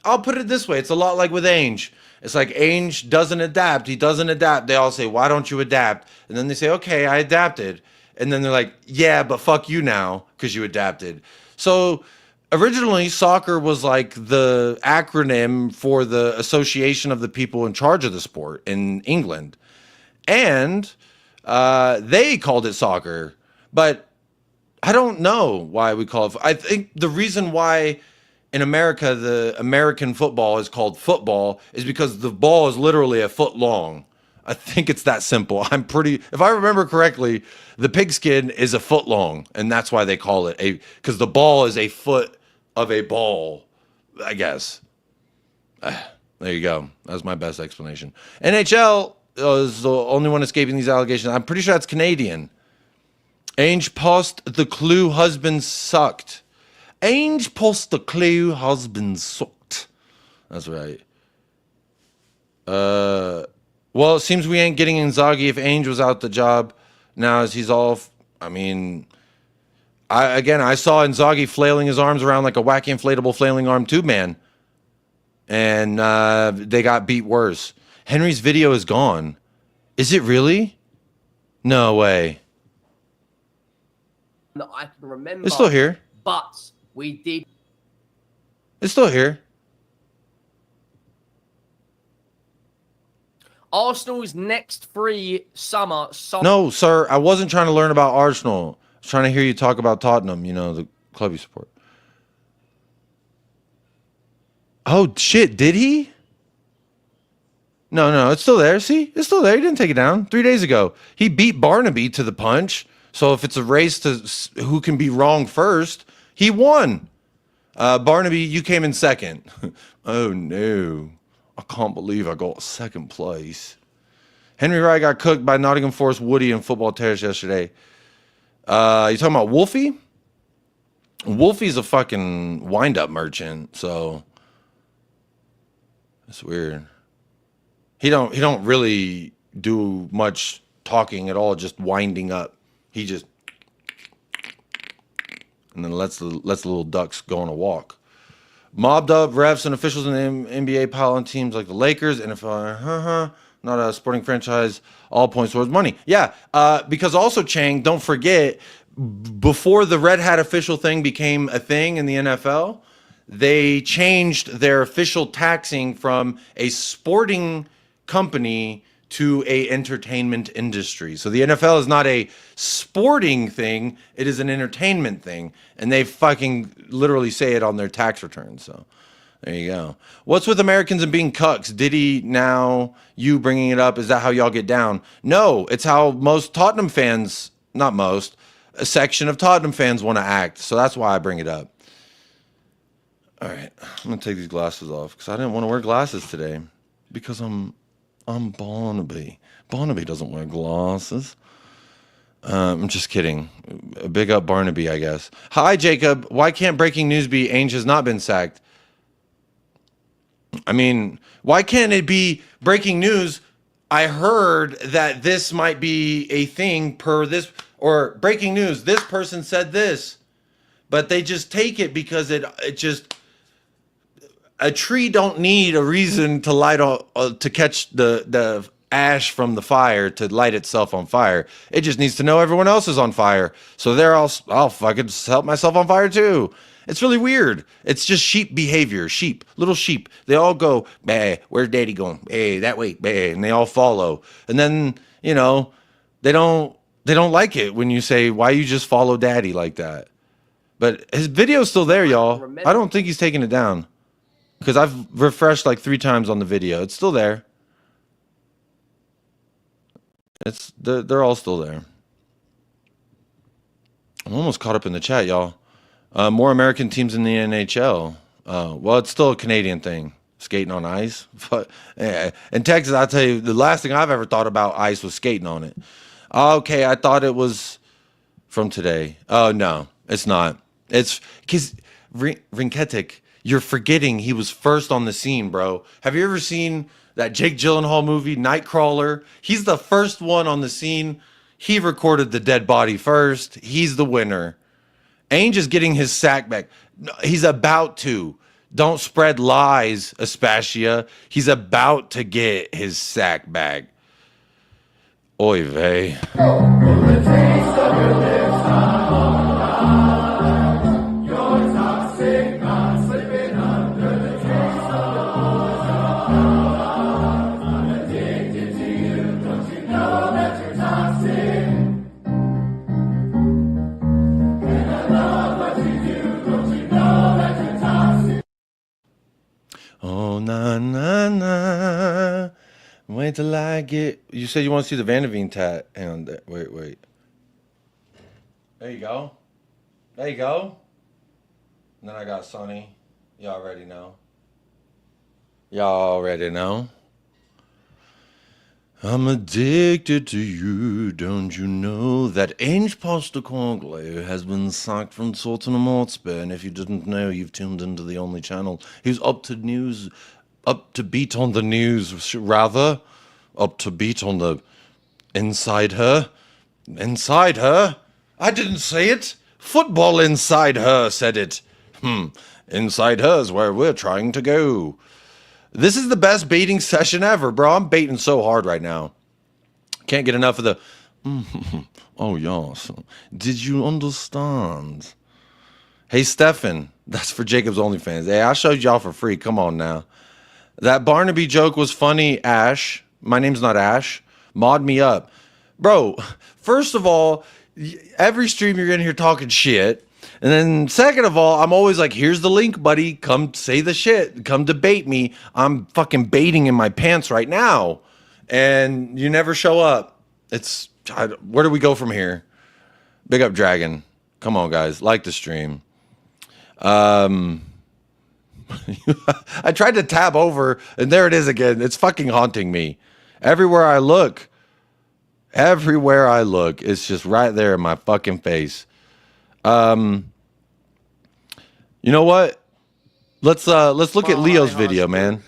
I'll put it this way. It's a lot like with Ainge. It's like Ainge doesn't adapt. He doesn't adapt. They all say, why don't you adapt? And then they say, okay, I adapted. And then they're like, yeah, but fuck you now because you adapted. So originally, soccer was like the acronym for the association of the people in charge of the sport in England. And they called it soccer. But I don't know why we call it. I think the reason why in America the American football is called football is because the ball is literally a foot long. I think it's that simple. If I remember correctly, the pigskin is a foot long, and that's why they call it because the ball is a foot of a ball, I guess. There you go. That's my best explanation. NHL is the only one escaping these allegations. I'm pretty sure that's Canadian. Ainge Postecoglou husband sucked. Ainge Postecoglou husband sucked. That's right. Well, it seems we ain't getting Inzaghi if Ainge was out the job now as he's off. I mean, I saw Inzaghi flailing his arms around like a wacky inflatable flailing arm tube man. And they got beat worse. Henry's video is gone. Is it really? No way. No, I can remember. It's still here. But we did. It's still here. Arsenal's next 3 summer. No, sir. I wasn't trying to learn about Arsenal. I was trying to hear you talk about Tottenham, you know, the club you support. Oh, shit. Did he? No, it's still there. See? It's still there. He didn't take it down 3 days ago. He beat Barnaby to the punch. So if it's a race to who can be wrong first, he won. Barnaby, you came in second. Oh, no. I can't believe I got second place. Henry Wright got cooked by Nottingham Forest Woody in Football Terrace yesterday. You talking about Wolfie? Wolfie's a fucking wind-up merchant, so that's weird. He don't really do much talking at all, just winding up. He just and then lets the little ducks go on a walk. Mobbed up refs and officials in the NBA pile on teams like the Lakers, and if not a sporting franchise, all points towards money. Yeah, because also, Chang, don't forget, before the red hat official thing became a thing in the NFL, they changed their official taxing from a sporting company to a entertainment industry. So the NFL is not a sporting thing, it is an entertainment thing. And they fucking literally say it on their tax returns. So there you go. What's with Americans and being cucks? Diddy, now you bringing it up, is that how y'all get down? No, it's how most Tottenham fans, not most, a section of Tottenham fans want to act. So that's why I bring it up. All right, I'm gonna take these glasses off because I didn't want to wear glasses today because I'm Barnaby. Barnaby doesn't wear glasses. I'm just kidding. Big up Barnaby, I guess. Hi, Jacob. Why can't breaking news be Ainge has not been sacked? I mean, why can't it be breaking news? I heard that this might be a thing per this, or breaking news, this person said this. But they just take it because it just... A tree don't need a reason to light to catch the ash from the fire to light itself on fire. It just needs to know everyone else is on fire. So there, I'll fucking help myself on fire too. It's really weird. It's just sheep behavior. Sheep, little sheep. They all go, bah, where's daddy going? Hey, that way, bah, and they all follow. And then, you know, they don't like it when you say, why you just follow daddy like that? But his video's still there, y'all. I don't think he's taking it down. Because I've refreshed like 3 times on the video. It's still there. They're all still there. I'm almost caught up in the chat, y'all. More American teams in the NHL. Well, it's still a Canadian thing. Skating on ice. But in Texas, I'll tell you, the last thing I've ever thought about ice was skating on it. Okay, I thought it was from today. Oh, no, it's not. It's because Rinketic... You're forgetting he was first on the scene, bro. Have you ever seen that Jake Gyllenhaal movie, Nightcrawler? He's the first one on the scene. He recorded the dead body first. He's the winner. Ainge is getting his sack back. He's about to. Don't spread lies, Aspasia. He's about to get his sack back. Oy vey. Oh, na, na, na. Wait till I get... You said you want to see the Vanderveen tat. Hang on. Wait. There you go. There you go. And then I got Sonny. Y'all already know. I'm addicted to you, don't you know that Ainge Postecoglou has been sacked from Tottenham Hotspur, and if you didn't know, you've tuned into the only channel. He's up to beat on the news, rather. Up to beat on the inside her. Inside her? I didn't say it. Football inside her said it. Inside her's where we're trying to go. This is the best baiting session ever, bro. I'm baiting so hard right now. Can't get enough of the... Oh, yes. Did you understand? Hey, Stefan. That's for Jacob's OnlyFans. Hey, I showed y'all for free. Come on now. That Barnaby joke was funny, Ash. My name's not Ash. Mod me up. Bro, first of all, every stream you're in here talking shit. And then second of all, I'm always like, here's the link, buddy. Come say the shit. Come debate me. I'm fucking baiting in my pants right now. And you never show up. Where do we go from here? Big up Dragon. Come on, guys. Like the stream. I tried to tab over, and there it is again. It's fucking haunting me. Everywhere I look, it's just right there in my fucking face. You know what? Let's look at Leo's video, man.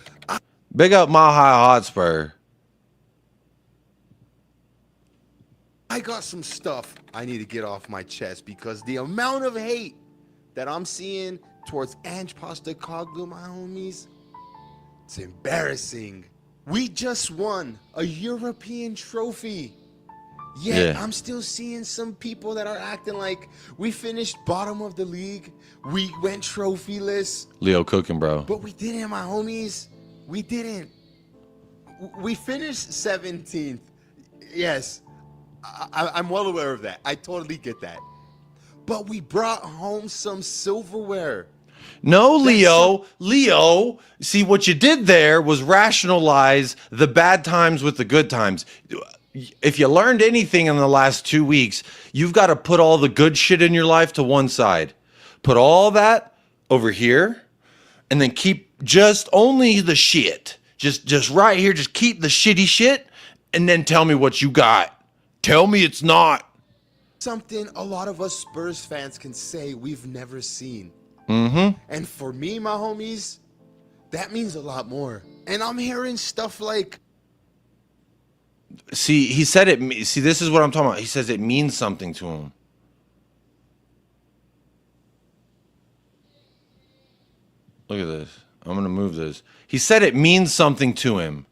Big up Mahai Hotspur. I got some stuff I need to get off my chest because the amount of hate that I'm seeing towards Ange Postecoglou, my homies, it's embarrassing. We just won a European trophy. Yet I'm still seeing some people that are acting like we finished bottom of the league. We went trophyless. Leo cooking, bro. But we didn't, my homies. We didn't. We finished 17th. Yes, I'm well aware of that. I totally get that. But we brought home some silverware. No, Leo. Leo, see, what you did there was rationalize the bad times with the good times. If you learned anything in the last 2 weeks, you've got to put all the good shit in your life to one side. Put all that over here, and then keep just only the shit. Just right here, just keep the shitty shit, and then tell me what you got. Tell me it's not. Something a lot of us Spurs fans can say we've never seen. Mm-hmm. And for me, my homies, that means a lot more. And I'm hearing stuff like, see, he said it. See, this is what I'm talking about. He says it means something to him. Look at this. I'm going to move this. He said it means something to him.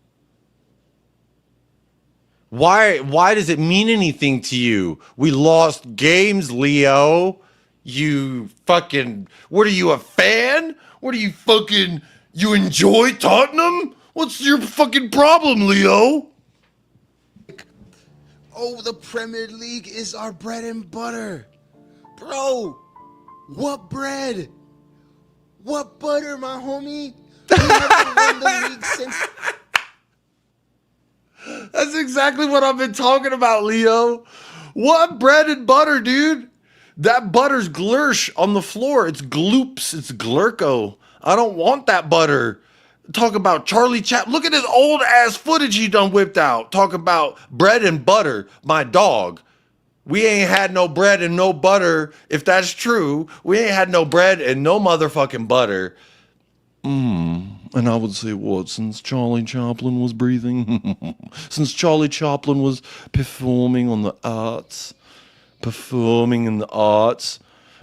Why does it mean anything to you? We lost games, Leo. You fucking... What are you, a fan? What are you fucking... You enjoy Tottenham? What's your fucking problem, Leo? oh, the Premier League is our bread and butter. Bro, what bread? What butter, my homie? We haven't won the league since... That's exactly what I've been talking about, Leo. What bread and butter, dude? That butter's glursh on the floor. It's gloops. It's glurko. I don't want that butter. Talk about Charlie Chaplin. Look at this old ass footage he done whipped out. Talk about bread and butter. My dog. We ain't had no bread and no butter. If that's true, we ain't had no bread and no motherfucking butter. And I would say what? Since Charlie Chaplin was breathing? Since Charlie Chaplin was performing on the arts? Performing in the arts?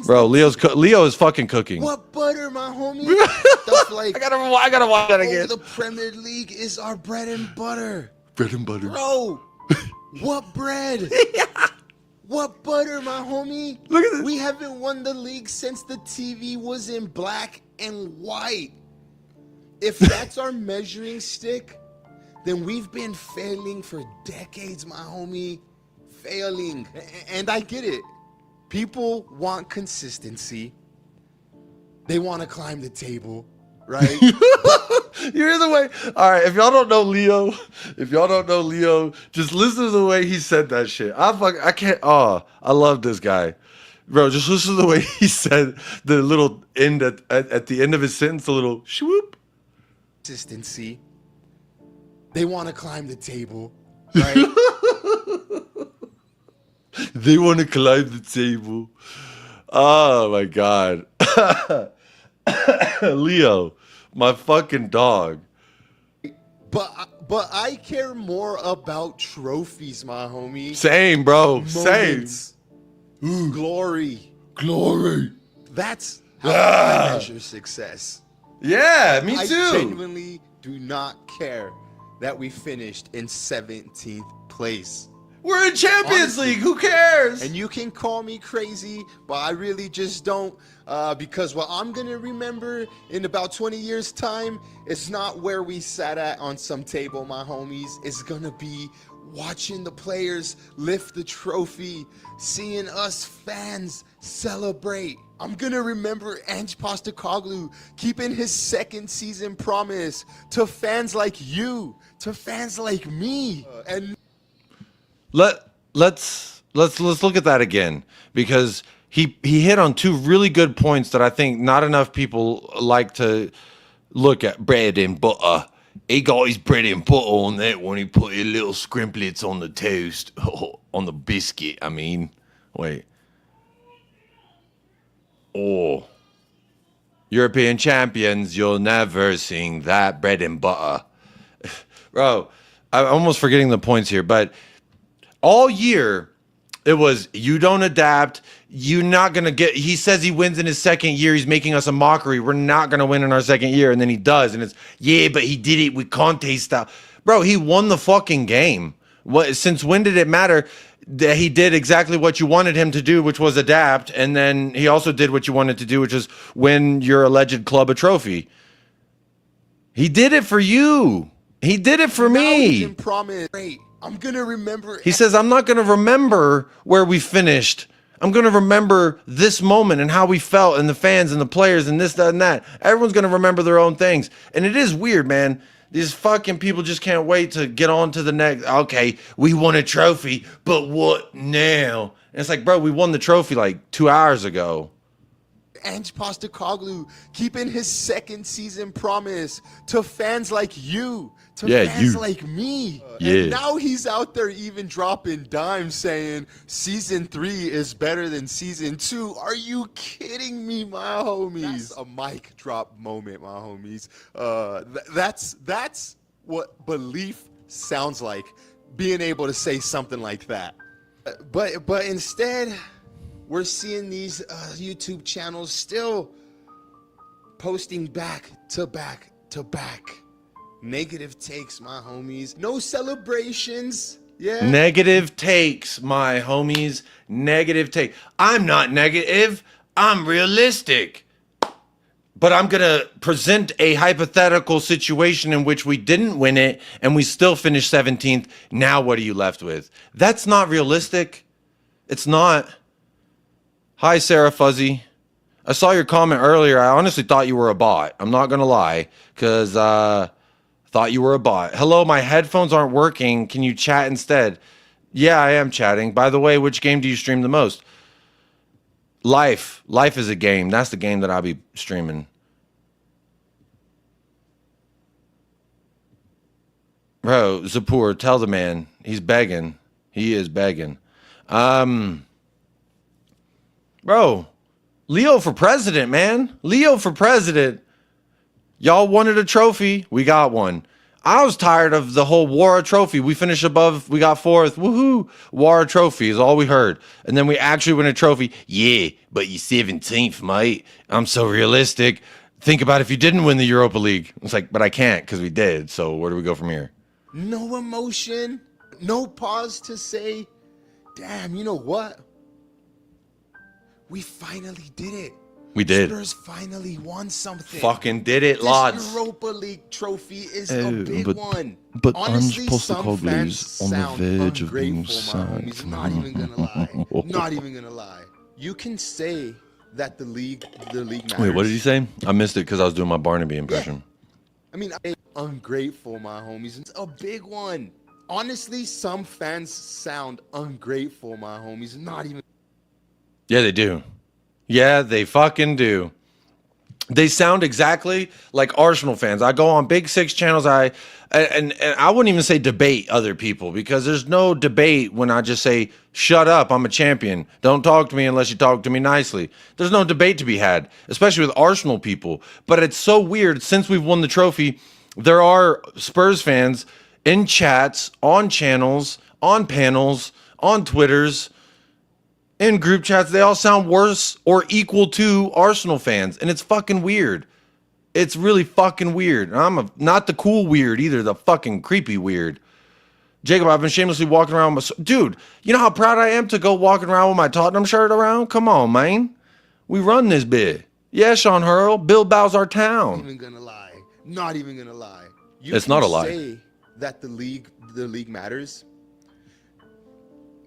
Bro, Leo is fucking cooking. What butter, my homie? Stuff like, I gotta watch that again. oh, the Premier League is our bread and butter. Bread and butter. Bro, what bread? What butter, my homie? Look at this. We haven't won the league since the TV was in black and white. If that's our measuring stick, then we've been failing for decades, my homie. Failing. And I get it. People want consistency. They want to climb the table, right? You hear the way? All right, if y'all don't know Leo, just listen to the way he said that shit. I can't. Oh, I love this guy, bro. Just listen to the way he said the little end at the end of his sentence, the little swoop. Consistency. They want to climb the table, right? They want to climb the table. Oh my god, Leo, my fucking dog. But I care more about trophies, my homie. Same, bro. Moments. Same. Glory. Glory. That's how I measure success. Yeah, me too. I genuinely do not care that we finished in 17th place. We're in Champions League. Who cares? And you can call me crazy, but I really just don't. Because what I'm going to remember in about 20 years' time, it's not where we sat at on some table, my homies. It's going to be watching the players lift the trophy, seeing us fans celebrate. I'm going to remember Ange Postecoglou keeping his second season promise to fans like you, to fans like me. And let's look at that again, because he hit on two really good points that I think not enough people like to look at. Bread and butter. He got his bread and butter on that when he put his little scrimplets on the toast, on the biscuit. I mean, wait. Oh, European champions, you'll never sing that bread and butter. Bro, I'm almost forgetting the points here, but all year It was, you don't adapt. You're not going to get, he says he wins in his second year. He's making us a mockery. We're not going to win in our second year. And then he does. And it's, yeah, but he did it with Conte style. Bro, he won the fucking game. What? Since when did it matter that he did exactly what you wanted him to do, which was adapt? And then he also did what you wanted to do, which is win your alleged club a trophy. He did it for you. He did it for me. I'm gonna remember. He says, I'm not gonna remember where we finished. I'm gonna remember this moment and how we felt and the fans and the players and this, that, and that. Everyone's gonna remember their own things. And it is weird, man. These fucking people just can't wait to get on to the next. Okay, we won a trophy, but what now? And it's like, bro, we won the trophy like 2 hours ago. Ange Postecoglou keeping his second season promise to fans like you, to fans like me. And now he's out there even dropping dimes saying season 3 is better than season 2. Are you kidding me, my homies? That's a mic drop moment, my homies. That's what belief sounds like, being able to say something like that. But instead, we're seeing these YouTube channels still posting back to back to back negative takes, my homies. No celebrations. Yeah. Negative takes, my homies. Negative take. I'm not negative. I'm realistic. But I'm going to present a hypothetical situation in which we didn't win it and we still finished 17th. Now what are you left with? That's not realistic. It's not. Hi, Sarah Fuzzy. I saw your comment earlier. I honestly thought you were a bot. I'm not going to lie, because I thought you were a bot. Hello, my headphones aren't working. Can you chat instead? Yeah, I am chatting. By the way, which game do you stream the most? Life. Life is a game. That's the game that I'll be streaming. Bro, Zapur, tell the man. He's begging. He is begging. Bro, Leo for president, man. Leo for president. Y'all wanted a trophy. We got one. I was tired of the whole war trophy. We finished above. We got 4th. Woohoo. War trophy is all we heard. And then we actually win a trophy. Yeah, but you 17th, mate. I'm so realistic. Think about if you didn't win the Europa League. It's like, but I can't because we did. So where do we go from here? No emotion. No pause to say, damn, you know what? We finally did it. We did. Spurs finally won something. Fucking did it, lads. This Europa League trophy is a big one. But honestly, some fans on the verge of being sacked. Not even gonna lie. Not even gonna lie. You can say that the league matters. Wait, what did he say? I missed it because I was doing my Barnaby impression. Yeah. I mean, ungrateful, my homies. It's a big one. Honestly, some fans sound ungrateful, my homies. Not even. Yeah, they do. Yeah, they fucking do. They sound exactly like Arsenal fans. I go on Big Six channels. And I wouldn't even say debate other people, because there's no debate when I just say, shut up, I'm a champion. Don't talk to me unless you talk to me nicely. There's no debate to be had, especially with Arsenal people. But it's so weird. Since we've won the trophy, there are Spurs fans in chats, on channels, on panels, on Twitters, in group chats. They all sound worse or equal to Arsenal fans. And it's fucking weird. It's really fucking weird. And I'm not the cool weird either, the fucking creepy weird. Jacob, I've been shamelessly walking around with my... Dude, you know how proud I am to go walking around with my Tottenham shirt around? Come on, man. We run this bit. Yeah, Sean Hurl. Bilbao's our town. Not even gonna lie. Not even gonna lie. It's not a lie. Say that the league matters.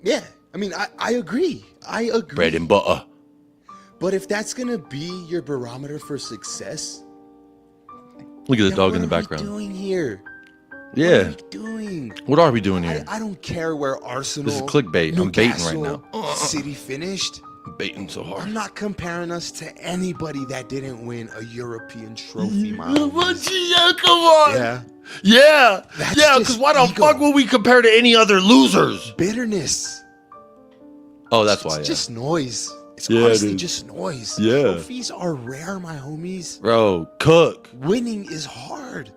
Yeah. I mean, I agree. I agree. Bread and butter. But if that's going to be your barometer for success... Look at the dog in the background. What are we doing here? Yeah. What are we doing? What are we doing here? I don't care where Arsenal... This is clickbait. I'm baiting right now. City finished. I'm baiting so hard. I'm not comparing us to anybody that didn't win a European trophy, my homies. Yeah, come on. Yeah. Yeah. That's yeah, because why the ego. fuck would we compare to any other losers? Bitterness. Oh, that's why. It's just noise. It's Yeah, honestly dude. just noise. Yeah. Trophies are rare, my homies. Bro, cook. Winning is hard.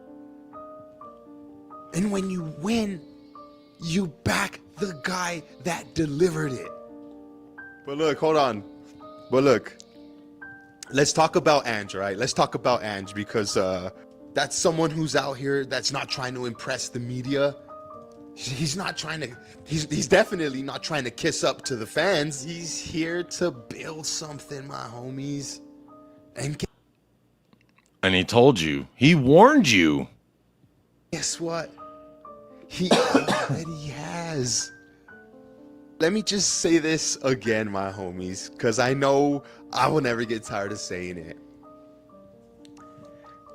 And when you win, you back the guy that delivered it. But look, hold on. But look, let's talk about Ange, right? Let's talk about Ange because that's someone who's out here that's not trying to impress the media. He's not trying to, he's definitely not trying to kiss up to the fans. He's here to build something, my homies. And he told you. He warned you. Guess what? He already has. Let me just say this again, my homies, because I know I will never get tired of saying it.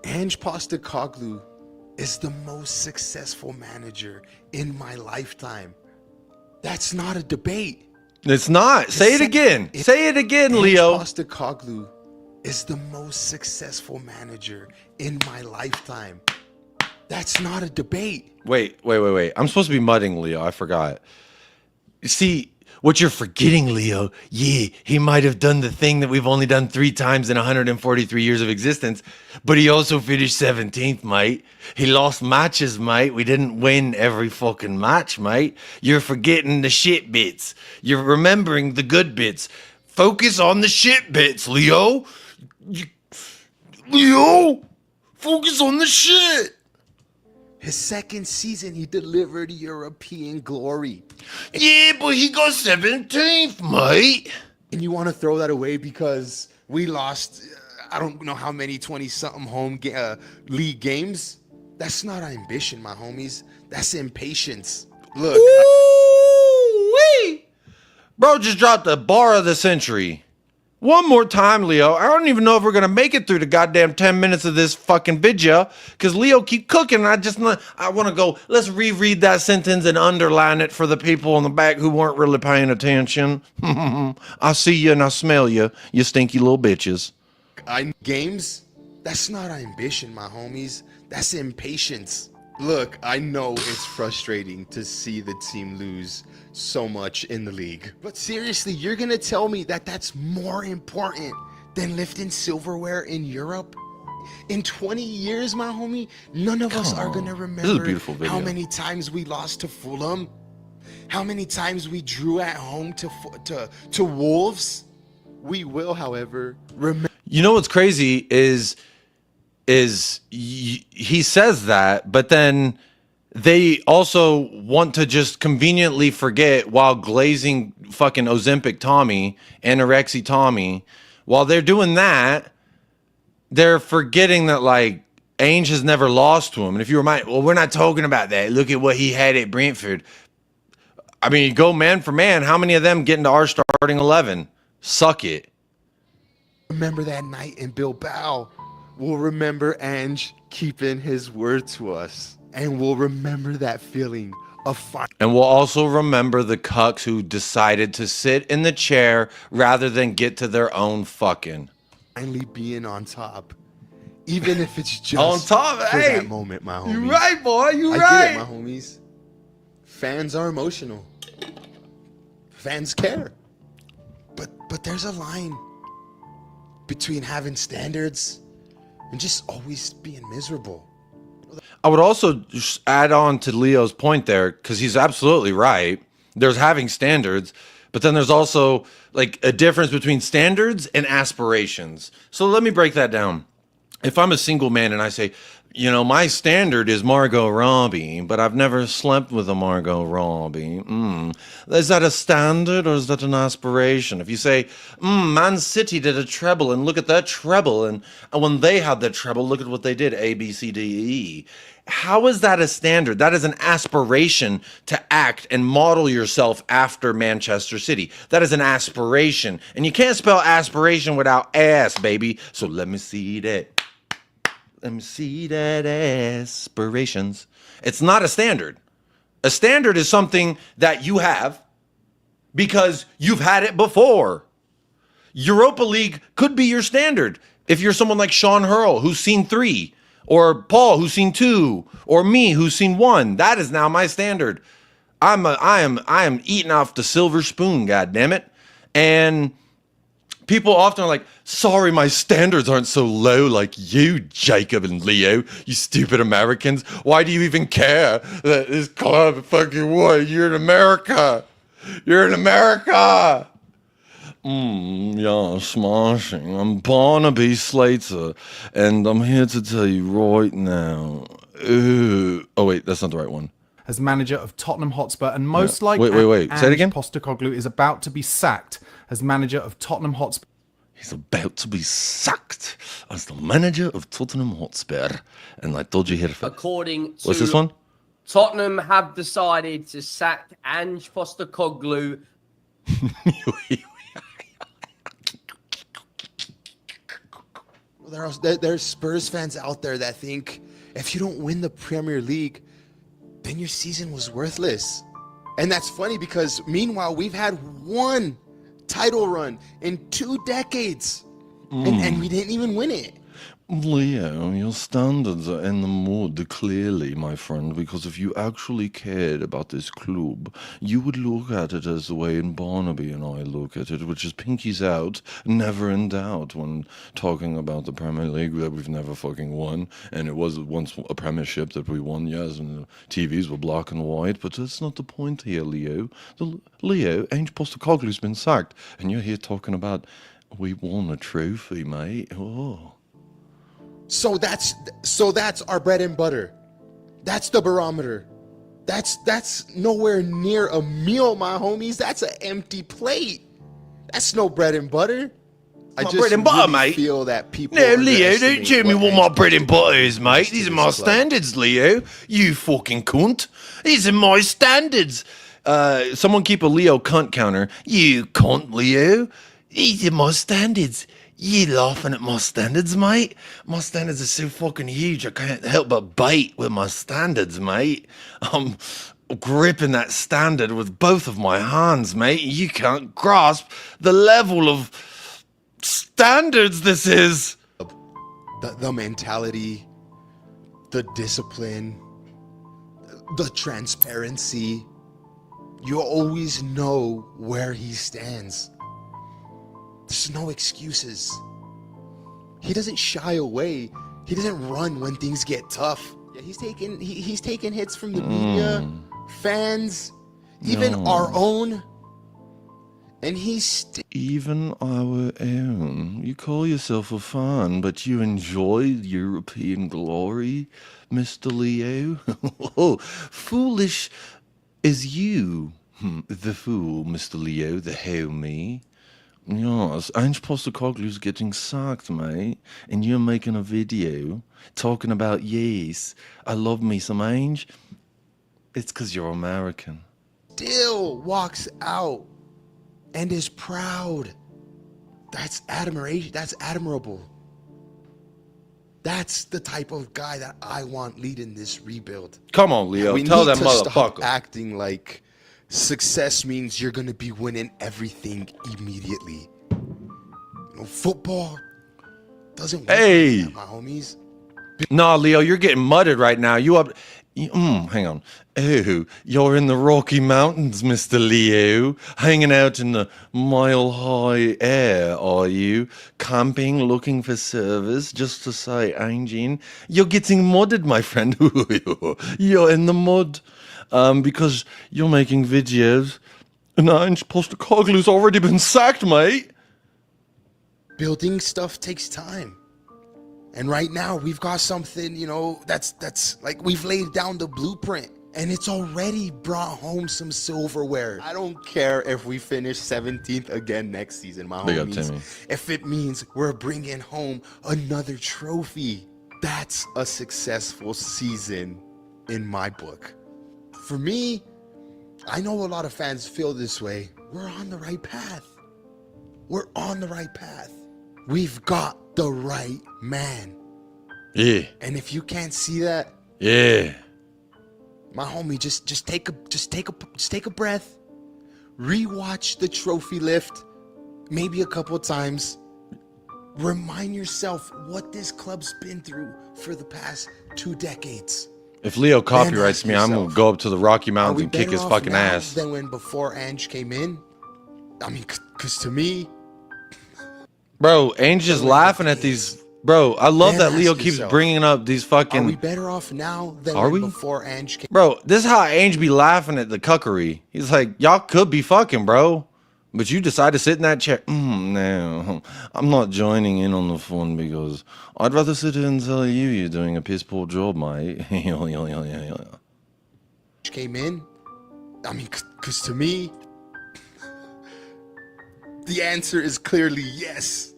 Ange Postecoglou is the most successful manager in my lifetime. That's not a debate. It's not. Say it again. Say it again, Leo. Ange Postecoglou is the most successful manager in my lifetime. That's not a debate. Wait. I'm supposed to be mudding, Leo. I forgot. See, what you're forgetting, Leo, he might have done the thing that we've only done 3 times in 143 years of existence, but he also finished 17th, mate. He lost matches, mate. We didn't win every fucking match, mate. You're forgetting the shit bits. You're remembering the good bits. Focus on the shit bits, Leo. Leo, focus on the shit. His second season, he delivered European glory. Yeah, but he got 17th, mate. And you want to throw that away because we lost, I don't know how many 20-something home league games? That's not ambition, my homies. That's impatience. Look. Ooh-wee. Bro just dropped the bar of the century. One more time, Leo. I don't even know if we're going to make it through the goddamn 10 minutes of this fucking video because Leo keep cooking. And I want to go, let's reread that sentence and underline it for the people in the back who weren't really paying attention. I see you and I smell you, you stinky little bitches. Games? That's not ambition, my homies. That's impatience. Look, I know it's frustrating to see the team lose so much in the league. But seriously, you're going to tell me that that's more important than lifting silverware in Europe? In 20 years, my homie, none of us are going to remember how many times we lost to Fulham, how many times we drew at home to Wolves. We will, however, remember. You know what's crazy is he says that, but then they also want to just conveniently forget while glazing fucking Ozempic Tommy, anorexia Tommy. While they're doing that, they're forgetting that like Ainge has never lost to him. And if you remind, well, we're not talking about that. Look at what he had at Brentford. I mean, go man for man. How many of them get into our starting 11? Suck it. Remember that night in Bilbao. We'll remember Ange keeping his word to us. And we'll remember that feeling of fun. And we'll also remember the cucks who decided to sit in the chair rather than get to their own fucking. Finally being on top. Even if it's just on top, for hey, that moment, my homie. You right, boy. You right. I get it, my homies. Fans are emotional. Fans care. But there's a line between having standards and just always being miserable. I would also just add on to Leo's point there, because he's absolutely right. There's having standards, but then there's also like a difference between standards and aspirations. So let me break that down. If I'm a single man and I say, you know, my standard is Margot Robbie, but I've never slept with a Margot Robbie. Is that a standard or is that an aspiration? If you say, Man City did a treble and look at that treble, and when they had that treble, look at what they did, A, B, C, D, E. How is that a standard? That is an aspiration to act and model yourself after Manchester City. That is an aspiration. And you can't spell aspiration without ass, baby. So let me see that. Let me see that aspirations. It's not a standard. A standard is something that you have because you've had it before. Europa League could be your standard. If you're someone like Sean Hurl, who's seen 3, or Paul, who's seen 2, or me, who's seen 1, that is now my standard. I am eating off the silver spoon, goddammit. And people often are like, sorry, my standards aren't so low like you, Jacob and Leo, you stupid Americans. Why do you even care that this club fucking won? You're in America. You're in America. Yeah, smashing. I'm Barnaby Slater, and I'm here to tell you right now. Oh, wait, that's not the right one. As manager of Tottenham Hotspur, and most likely Wait. Say it again. Postecoglou is about to be sacked as manager of Tottenham Hotspur. He's about to be sacked as the manager of Tottenham Hotspur, and I told you here. According to What's this one? Tottenham have decided to sack Ange Postecoglou. There's Spurs fans out there that think if you don't win the Premier League, then your season was worthless. And that's funny because meanwhile, we've had one title run in 2 decades, and we didn't even win it. Leo, your standards are in the mud, clearly, my friend, because if you actually cared about this club, you would look at it as the way Barnaby and I look at it, which is pinkies out, never in doubt when talking about the Premier League that we've never fucking won, and it was once a premiership that we won, yes, and the TVs were black and white, but that's not the point here, Leo. Leo, Ange Postecoglou's been sacked, and you're here talking about we won a trophy, mate. Oh. So that's our bread and butter. That's the barometer. That's nowhere near a meal, my homies. That's an empty plate. That's no bread and butter. I just bread and butter, really mate. feel that people. No, Leo, don't underestimate tell me what my Ange bread and butter is, Postecoglou mate. brings These to are my this club. standards, Leo. You fucking cunt. These are my standards. Someone keep a Leo cunt counter. You cunt, Leo. These are my standards. You laughing at my standards, mate? My standards are so fucking huge, I can't help but bite with my standards, mate. I'm gripping that standard with both of my hands, mate. You can't grasp the level of standards this is. The mentality, the discipline, the transparency. You always know where he stands. There's no excuses. He doesn't shy away. He doesn't run when things get tough. Yeah, he's taking hits from the media, fans, even our own. And even our own. You call yourself a fan, but you enjoy European glory, Mr. Leo? Oh, foolish is you, the fool, Mr. Leo, the homie. Yes, Ange Postecoglou's getting sacked, mate, and you're making a video talking about, yes, I love me some Ange. It's because you're American. still walks out and is proud. That's admiration. That's admirable. That's the type of guy that I want leading this rebuild. Come on, Leo. We Tell need that to stop motherfucker. acting like success means you're gonna be winning everything immediately. You know, football doesn't work Hey. like that, my homies. Nah, Leo, you're getting mudded right now. Hang on. Oh, you're in the Rocky Mountains, Mr. Leo. Hanging out in the mile-high air, are you? Camping, looking for service, just to say, Angie, you're getting mudded, my friend. You're in the mud. Because you're making videos. And Ange Postecoglou's already been sacked, mate. Building stuff takes time. And right now we've got something, you know, that's like we've laid down the blueprint and it's already brought home some silverware. I don't care if we finish 17th again next season, my Big up, homies. Timmy. If it means we're bringing home another trophy, that's a successful season in my book. For me, I know a lot of fans feel this way. We're on the right path. We're on the right path. We've got the right man. Yeah. And if you can't see that, Yeah. my homie, just take a breath. Rewatch the trophy lift maybe a couple times. Remind yourself what this club's been through for the past 2 decades. If Leo copyrights ask me, I'm gonna yourself, go up to the Rocky Are Mountains we and kick better his off fucking now ass. than when before Ange came in? I mean, cause to me, Bro, Ange is laughing at these. Bro, I love Then that Leo ask keeps yourself, bringing up these are we fucking. better off now than Are when we? before Ange came? Bro, this is how Ange be laughing at the cuckery. He's like, y'all could be fucking, bro. But you decide to sit in that chair. No, I'm not joining in on the fun because I'd rather sit here and tell you you're doing a piss poor job, mate. Came in. I mean, because to me, the answer is clearly yes.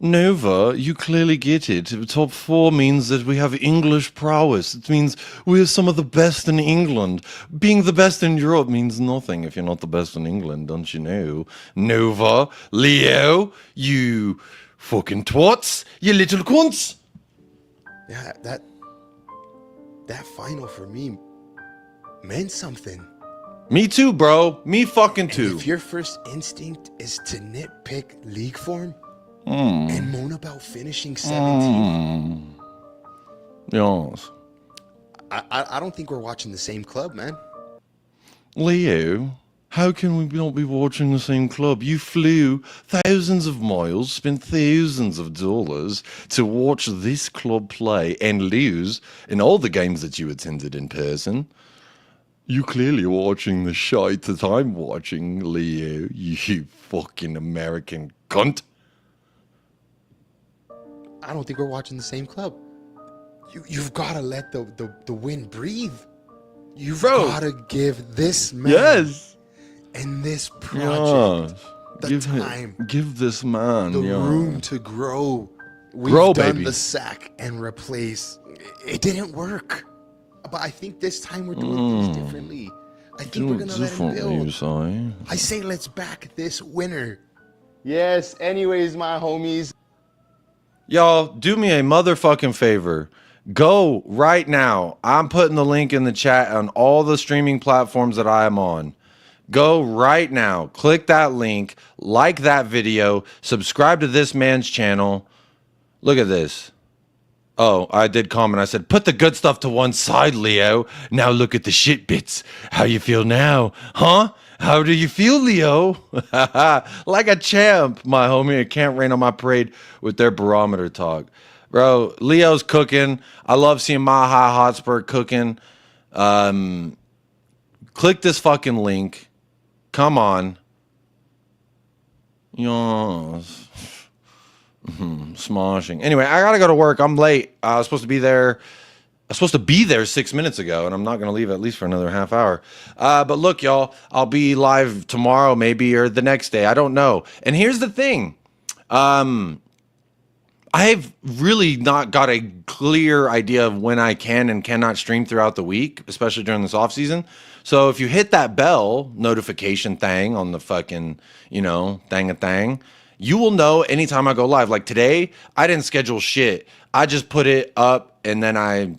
Nova, you clearly get it. Top 4 means that we have English prowess. It means we are some of the best in England. Being the best in Europe means nothing if you're not the best in England, don't you know? Nova, Leo, you fucking twats, you little cunts. Yeah, that final for me meant something. Me too, bro. Me fucking And too. if your first instinct is to nitpick league form and moan about finishing 17th, Yes. I don't think we're watching the same club, man. Leo, how can we not be watching the same club? You flew thousands of miles, spent thousands of dollars to watch this club play and lose in all the games that you attended in person. You clearly are watching the shite that I'm watching, Leo, you fucking American cunt. I don't think we're watching the same club. You've got to let the wind breathe. You've got to give this man and this project the time, give this man the room to grow. We've grow, done baby. the sack and replace. It didn't work, but I think this time we're doing things differently. I think we're gonna let him build. I say let's back this winner. Yes. Anyways, my homies. Y'all, do me a motherfucking favor. Go right now. I'm putting the link in the chat on all the streaming platforms that I am on. Go right now. Click that link. Like that video. Subscribe to this man's channel. Look at this. Oh, I did comment. I said, put the good stuff to one side, Leo. Now look at the shit bits. How you feel now? Huh? How do you feel, Leo? Like a champ, my homie. It can't rain on my parade with their barometer talk. Bro, Leo's cooking. I love seeing Maha Hotspur cooking. Click this fucking link. Come on. Yes. Smashing. Anyway, I gotta go to work. I'm late. I was supposed to be there 6 minutes ago, and I'm not gonna leave at least for another half hour. But look, y'all, I'll be live tomorrow, maybe, or the next day. I don't know. And here's the thing. I've really not got a clear idea of when I can and cannot stream throughout the week, especially during this off season. So if you hit that bell notification thing on the fucking, thing, you will know anytime I go live. Like today, I didn't schedule shit. I just put it up and then I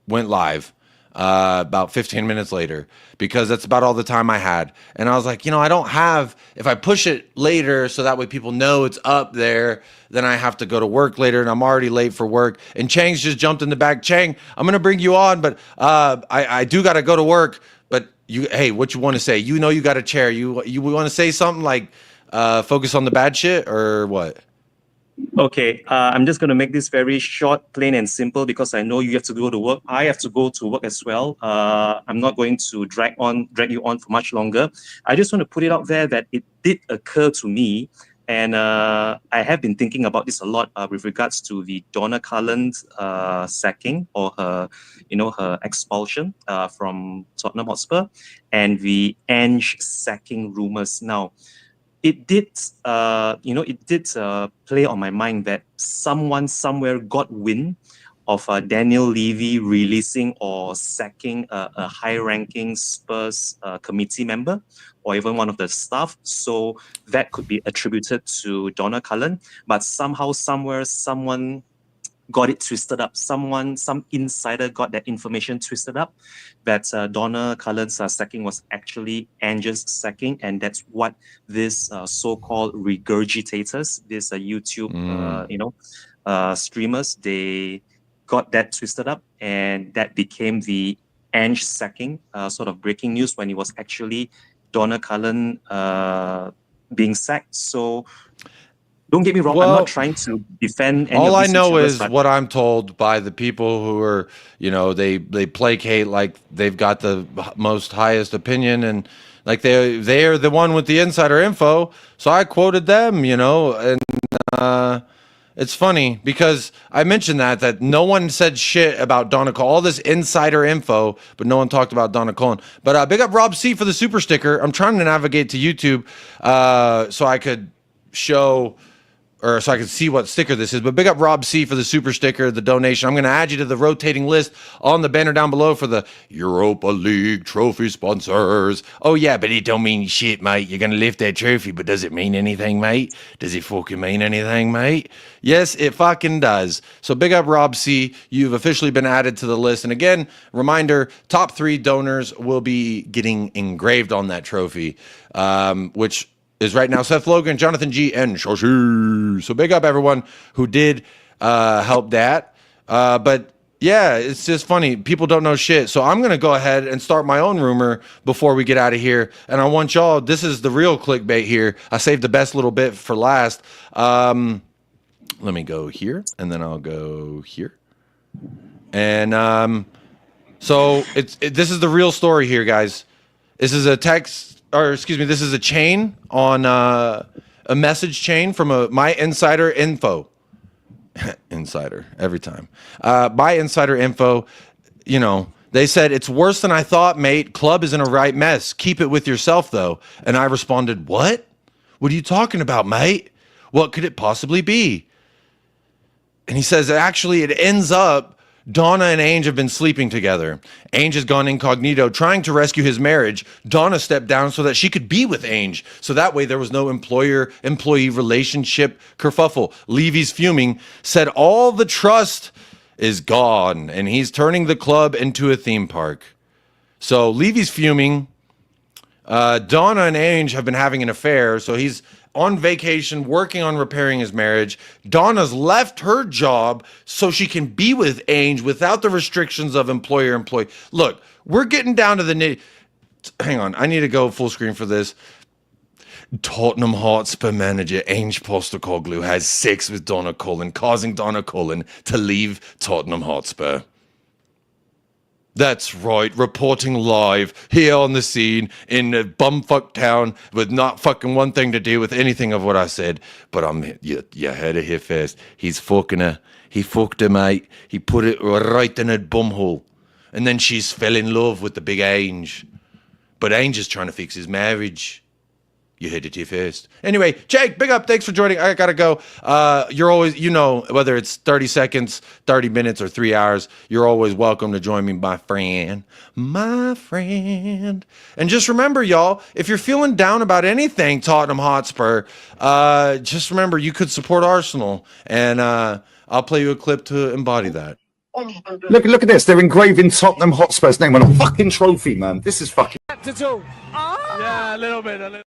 went live about 15 minutes later because that's about all the time I had. And I was like, I don't have, if I push it later so that way people know it's up there, then I have to go to work later and I'm already late for work. And Chang's just jumped in the back. Chang, I'm going to bring you on, but I do got to go to work. But hey, what you want to say? You got a chair. You want to say something like focus on the bad shit or what? Okay, I'm just going to make this very short, plain and simple because I know you have to go to work. I have to go to work as well. I'm not going to drag you on for much longer. I just want to put it out there that it did occur to me, and I have been thinking about this a lot with regards to the Donna Cullen's sacking or her expulsion from Tottenham Hotspur and the Ange sacking rumors. Now, it did play on my mind that someone somewhere got wind of Daniel Levy releasing or sacking a high-ranking Spurs committee member or even one of the staff. So that could be attributed to Donna Cullen. But somehow, somewhere, someone got it twisted up. Some insider got that information twisted up that Donna Cullen's sacking was actually Ange's sacking, and that's what this so-called regurgitators, this YouTube, streamers, they got that twisted up, and that became the Ange sacking, sort of breaking news when it was actually Donna Cullen being sacked. So Don't get me wrong. Well, I'm not trying to defend any all of I these know YouTubers, is but what I'm told by the people who are, you know, they placate like they've got the most highest opinion, and like they're the one with the insider info. So I quoted them, you know, and it's funny because I mentioned that no one said shit about Donna Cullen, all this insider info, but no one talked about Donna Cullen. But big up Rob C for the super sticker. I'm trying to navigate to YouTube so I could show, or so I can see what sticker this is. But big up Rob C for the super sticker, the donation. I'm going to add you to the rotating list on the banner down below for the Europa League trophy sponsors. Oh, yeah, but it don't mean shit, mate. You're going to lift that trophy, but does it mean anything, mate? Does it fucking mean anything, mate? Yes, it fucking does. So big up Rob C. You've officially been added to the list. And again, reminder, top 3 donors will be getting engraved on that trophy, which is right now Seth Logan, Jonathan G, and Shoshi. So big up everyone who did help that. But yeah, it's just funny. People don't know shit. So I'm going to go ahead and start my own rumor before we get out of here. And I want y'all, this is the real clickbait here. I saved the best little bit for last. Let me go here, and then I'll go here. And so this is the real story here, guys. This is a text. Or excuse me, this is a chain on a message chain from my insider info. Insider every time. My insider info, you know, they said it's worse than I thought, mate. Club is in a right mess. Keep it with yourself though. And I responded, "What? What are you talking about, mate? What could it possibly be?" And he says, actually, it ends up Donna and Ainge have been sleeping together. Ainge has gone incognito, trying to rescue his marriage. Donna stepped down so that she could be with Ainge. So that way there was no employer-employee relationship kerfuffle. Levy's fuming, said all the trust is gone, and he's turning the club into a theme park. So Levy's fuming. Donna and Ainge have been having an affair, so he's on vacation working on repairing his marriage. Donna's left her job so she can be with Ainge without the restrictions of employer-employee. Look, we're getting down to the nitty. Hang on, I need to go full screen for this. Tottenham Hotspur manager Ainge Postecoglou has sex with Donna Cullen, causing Donna Cullen to leave Tottenham Hotspur. That's right, reporting live here on the scene in a bumfuck town with not fucking one thing to do with anything of what I said. But you heard it here first. He's fucking her. He fucked her, mate. He put it right in her bumhole. And then she's fell in love with the big Ainge. But Ainge is trying to fix his marriage. You heard it here first. Anyway, Jake, big up. Thanks for joining. I gotta go. You're always, you know, whether it's 30 seconds, 30 minutes, or 3 hours, you're always welcome to join me, my friend. My friend. And just remember, y'all, if you're feeling down about anything Tottenham Hotspur, just remember you could support Arsenal. And I'll play you a clip to embody that. Look at this. They're engraving Tottenham Hotspur's name on a fucking trophy, man. This is fucking... Yeah, a little bit.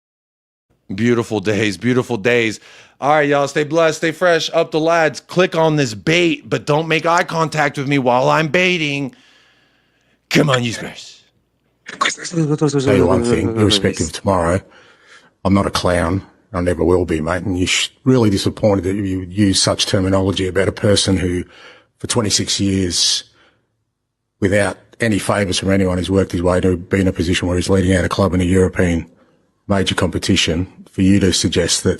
Beautiful days, beautiful days. All right, y'all, stay blessed, stay fresh. Up the lads. Click on this bait, but don't make eye contact with me while I'm baiting. Come on, you Spurs. Tell you one thing, irrespective of tomorrow, I'm not a clown. I never will be, mate. And you're really disappointed that you use such terminology about a person who, for 26 years, without any favours from anyone, has worked his way to be in a position where he's leading out a club in a European major competition. For you to suggest that